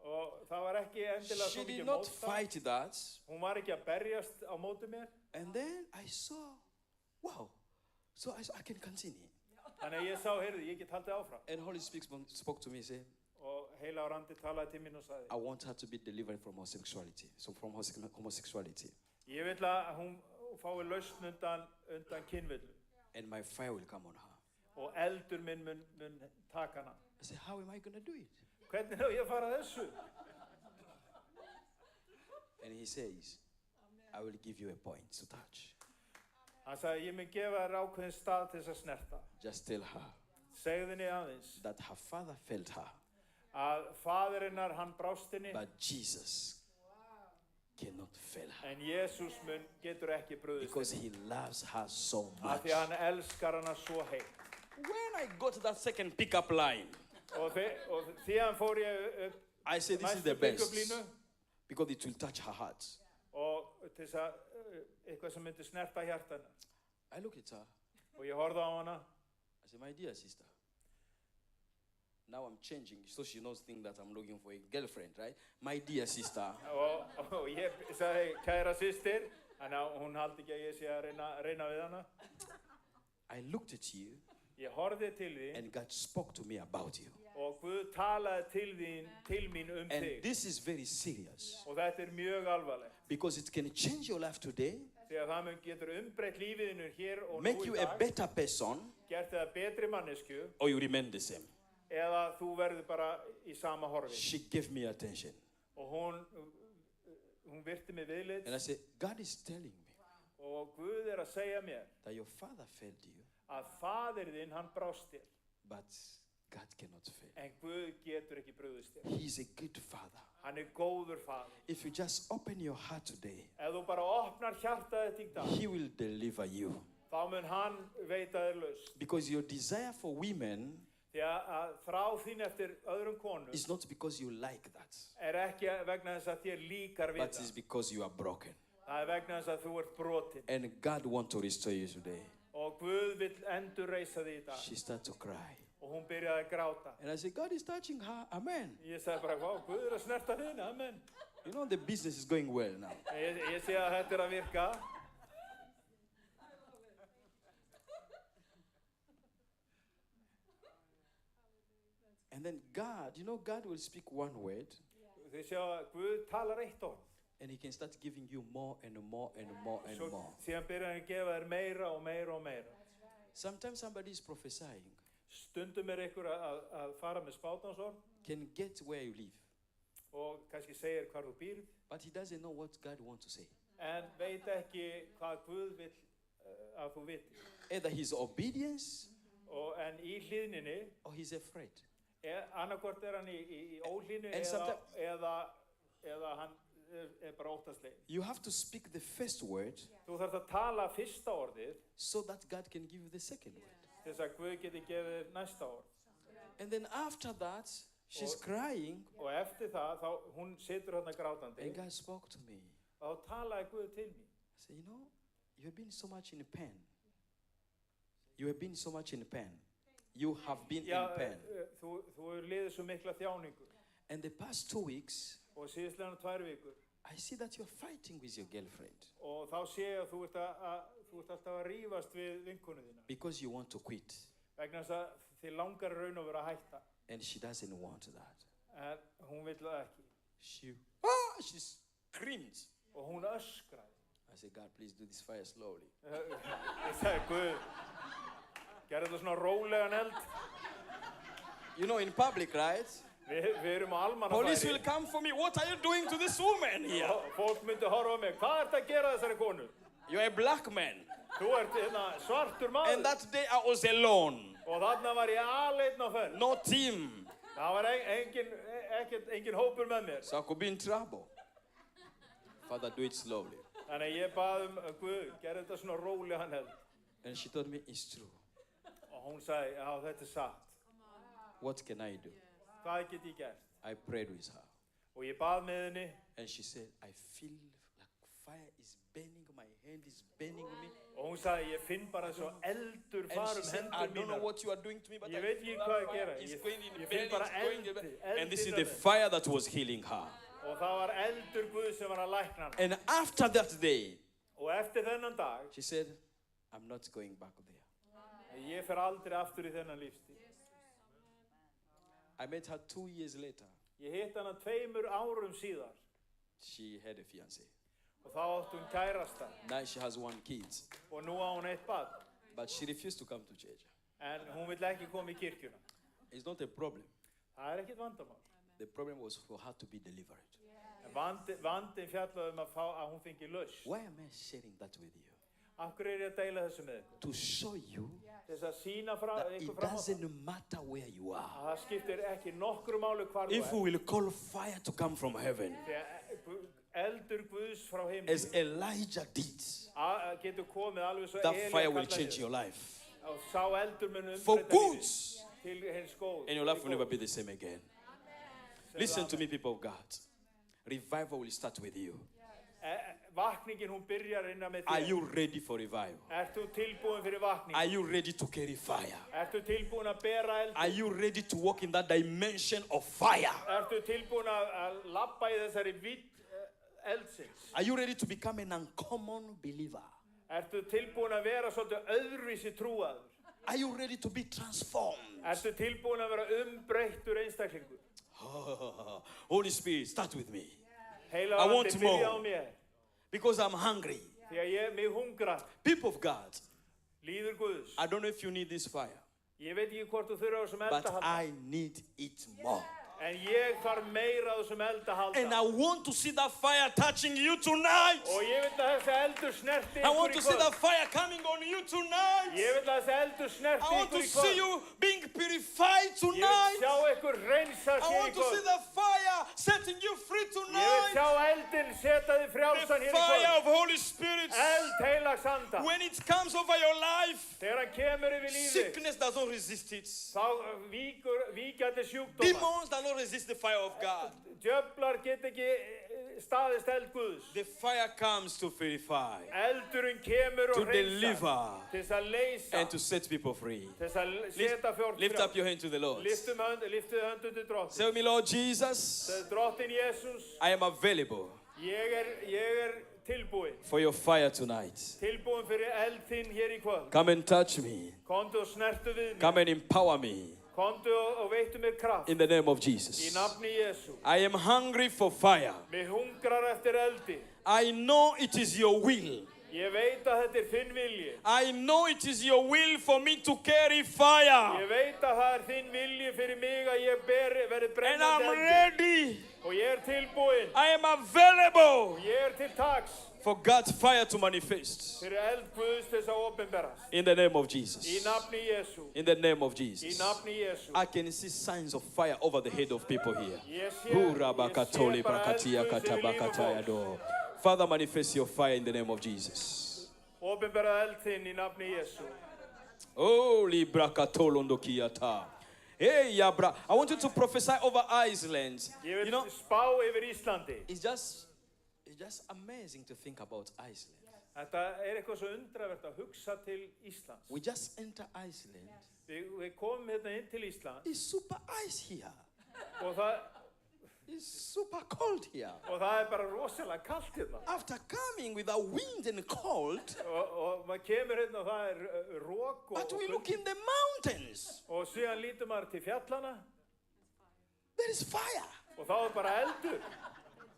og það var ekki endilega She svo did mikið not mótstand. fight that. Hún var ekki að berjast á móti mér. And then I saw, wow. So I can continue. Þannig að ég sá, heyrðu, ég get haldið áfram. And Holy Spirit spoke to me and said, Og heilagur andi talaði til mín og sagði, I want her to be delivered from homosexuality. So from homosexuality. ég vil að hún fái lausn undan kynvillu And my fire will come on her. og eldur minn mun taka hana. I said, how am I going to do it? Hvernig hefur ég að fara að þessu? And he says, I will give you a point to touch. Hann sagði, ég mun gefa þér ákveðin stað til þess að snerta. Just tell her Segðu henni aðeins that her father felt her, að faðirinnar hann brást henni but Jesus cannot fail her en Jesús getur ekki brugðist because henni. he loves her so Af much. því að hann elskar hana svo heitt. When I got to that second pickup line, Og síðan fór ég upp I said, this is næstu the best pick-up línu because it will touch her heart. og til þess að eitthvað sem myndi snerta hjartana. I look at her. Og ég horfði á hana. I said, my dear sister, now I'm changing so she knows things that I'm looking for a girlfriend, right? My dear sister, Og ég sagði, kæra systir, þannig að hún haldi ekki að ég sé að reyna við hana. I looked at you Ég horfði til þín and God spoke to me about you. og Guð talaði til mín And þig. this is very serious Og þetta mjög alvarlegt. because it can change your life today, Því að það getur umbreytt lífiðinu hér og make nú you í a dag, better person, gert þið að betri mannesku, or you remain the same. eða þú verður bara í sama horfi. She gave me attention. Og hún virti mig viðlit And I said, God is telling me og Guð að segja mér that your father failed you, að faðir þinn hann brást þér, but God cannot fail. en Guð getur ekki brugðist þér. He is a good father. Hann góður faðir. If you just open your heart today, Ef þú bara opnar hjartað þitt í dag, he will deliver you. þá mun hann veita þér lausn. Because your desire for women Því að þrá þín eftir öðrum konum is not because you like that, ekki vegna þess að þér líkar við but it's það. because you are broken. Það vegna þess að þú ert brotin. And God wants to restore you today. Og Guð vill endurreisa þig í dag. She started to cry. Og hún byrjaði að gráta. And I said, God is touching her. Amen. Ég sagði bara, vá, Guð að snerta þín, amen. You know, the business is going well now. Ég sé að þetta að virka. And then God, you know, God will speak one word, Þið sjá að Guð talar eitt orð. and he can start giving you more and more and more and Svo more. síðan byrjaði hann að gefa þér meira og meira og meira. Sometimes somebody is prophesying, Stundum ykkur að fara með spátansorð can get where you live, og kannski segir hvar þú býrð, but he doesn't know what God wants to say. en veit ekki hvað Guð vill að þú viti. Either his obedience En í hlýðninni, or he's afraid. annarkvort hann í óhlýðnu En eða hann bara óttaslegin. You have to speak the first word Þú þarft að tala fyrsta orðið so that God can give you the second word. til þess að Guð geti gefið þér næsta orð. And then after that, she's Og- crying. Og eftir það, þá hún situr hérna grátandi. And God spoke to me. Og þá talaði Guð til mín. I said, you know, you have been so much in pain. You have been so much in pain. You have been Já, in pain. þú hefur liðið svo mikla þjáningu. And the past 2 weeks, Og síðastlega 2 vikur. I see that you're fighting with your girlfriend Og þá sé ég að þú ert alltaf að rífast við vinkonu þína. because you want to quit. Vegna þess að þið langar í raun og vera að hætta. And she doesn't want that. En hún vill það ekki. She screamed. Og hún öskraði. I said, God, please do this fire slowly. Ég sagði, Guð, gerðu þetta svona rólegan eld. You know, in public, right? Við erum á Police will almannafæri. come for me. What are you doing to this woman here? Og fólk myndi horfa á mig. Hvað ert að gera þessari konu? You're a black man. Þú ert hérna svartur And maður. that day I was alone. Og þarna var ég aleinn á ferð. No team. Það var engin hópur með mér. So I could be in trouble. Father, do it slowly. Þannig að ég bað Guð, gerðu þetta svona rólegan eld. And she told me, it's true. Og hún sagði, já, þetta er satt. What can I do? Hvað get ég gert? I prayed with her. Og ég bað með henni. And she said, I feel like fire is burning, my hand is burning me. Og hún sagði, ég finn bara svo eldur And fara she said, I hendur don't know mínar. what you are doing to me, but Ég I veit feel ekki hvað að that gera. fire is Ég- going in ég belly, finn bara it's going in eldi, belly. eldi And this is innan the mér. fire that was healing her. Og það var eldur Guð sem var að lækna hana. And after that day, Og eftir þennan dag, she said, I'm not going back there. ég fer aldrei aftur í þennan lífstíl. I met her 2 years later. Ég hitt hana 2 árum síðar. She had a fiancé. Og þá átti hún kærasta. Now she has 1 kid. Og nú á hún 1 barn. But she refused to come to church. En hún vill ekki koma í kirkjuna. It's not a problem. Það ekkert vandamál. The problem was for her to be delivered. En vandinn fjallaði að hún fengi lausn. Why am I sharing that with you? Af hverju er ég að deila þessu með ykkur? To show you Þess að sína that ykkur it fram á það. doesn't matter where you are. Að það skiptir ekki nokkru máli hvar þú If we will call fire to come from heaven, Þegar eldur Guðs frá as heimli Elijah did, getur komið alveg svo that Elía fire will kallaði change þig. your life Og sá eldur mun for umbreyta good, lífið til hins góð. and your life will never be the same again. Listen to me, people of God. Revival will start with you. Vakningin hún byrjar innan með Are þér. you ready for revival? Ert þú tilbúin fyrir vakning? Are you ready to carry fire? Ert þú tilbúin að bera eld? Are you ready to walk in that dimension of fire? Ert þú tilbúin að labba í þessari vidd eldsins? Are you ready to become an uncommon believer? Ert þú tilbúin að vera svolítið öðruvísi trúaður? Are you ready to be transformed? Ert þú tilbúin að vera umbreyttur einstaklingur? Holy Spirit, start with me. Heila I want andi, more. byrja á mér. Because I'm hungry. Því að mig hungrar, People of God, líður Guðs. I don't know if you need this fire, Ég veit ekki hvort þú þurfa á þessum eld but að halda. I need it more. En ég þarf meira á þessum eld að And I halda. want to see that fire touching you tonight. Og ég vil að þessi eldur snerti I want ykkur to í see that kvöld. fire coming on you tonight. Ég vil að þessi eldur snerti I want ykkur to í see kvöld. you being purified Ég vil tonight. sjá ykkur reynsast I hér í want to see kvöld. that fire setting you free Ég vil tonight. sjá eldin setja þið frjálsan The hér í fire kvöld. of Holy Spirit. Eld heilags anda. When it comes over your life, Þegar hann kemur yfir lífið, sickness does not resist it. þá víkja allir sjúkdóma. Demons do not resist the fire of God. Djöflar get ekki staðist eld Guðs. The fire comes to purify, Eldurinn kemur to og reynsa deliver, til þess að leysa, and to set people free. til þess að setja fjórn Lift up your hand to the Lord. Liftið höndum til drottin. Say with me, Lord Jesus, Drottin Jésús, I am available ég er tilbúinn. for your fire tonight. Tilbúinn fyrir eld þinn hér í kvöld. Come and touch me. Komdu og snertu við mig. Come and empower me Komdu og veittu mér kraft. in the name of Í Jesus. nafni Jésú. I am hungry for fire. Mig hungrar eftir eldi. I know it is your will. Ég veit að þetta er þinn vilji. I know it is your will for me to carry fire. Ég veit að það er þinn vilji fyrir mig að ég verði And brennandi I'm eldi. ready. Og ég er tilbúinn. I am available Og ég er til taks for God's fire to manifest. fyrir eld Guðs til þess að opinberast. In the name of Í Jesus. nafni Jésú. In the name of Í Jesus. nafni Jésú. I can see signs of fire over the head of people here. Ég sé Hurra bara bakatoli eld brakatia Guðs yfir lífi katabakataya fólks. do. Father, manifest your fire in the name of Jesus. Opinberað eld þinn í nafni Jésú. Holy brakatolondo kiata. Hey, yeah, bro. I want you to prophesy over Iceland. Ég You vil know, spá yfir Íslandi. it's just amazing to think about Iceland. Þetta eitthvað svo undravert að hugsa til Íslands. We just enter Iceland. Við komum hérna inn til Íslands It's super ice here. og það It's super cold here. er bara rosalega kalt hérna. After coming with the wind and cold, Og maður kemur hérna og það er rók but we og look in the mountains. og síðan lítur maður til fjallana There is fire. og þá er bara eldur.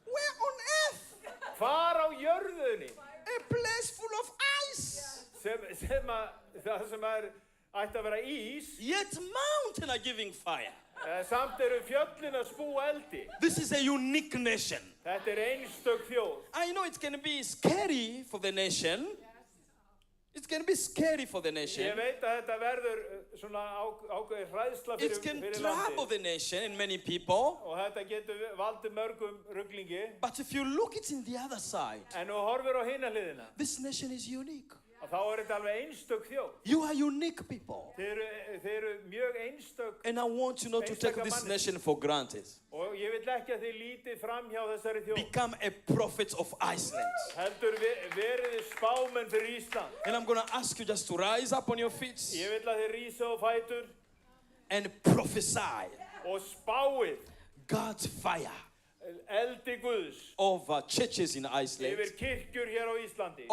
Where on earth? Hvar á jörðunni A place full of ice. það sem ætti að vera ís, Yet mountains are giving fire. samt eru fjöllin að spúa eldi. This is a unique nation. Þetta er einstök þjóð. I know it's going to be scary for the nation. It's going to be scary for the Ég nation. veit að þetta verður svona ákveðið hræðsla It can fyrir trouble landið the nation and many people. og þetta getur valdið mörgum ruglingi. But if you look it in the other side, En þú horfir á hina hliðina, this nation is unique. að þá er þetta alveg einstök þjóð. You are unique people. Þeir eru mjög einstök And I want you not to take this nation for granted. og ég vil ekki að þið lítið fram hjá þessari þjóð. Become a prophet of Iceland. Heldur verið þið spámenn fyrir Ísland. And I'm going to ask you just to rise up on your feet Ég vil að þið rísa á fætur and prophesy og spáið God's fire eldi Guðs over churches in Iceland. yfir kirkjur hér á Íslandi.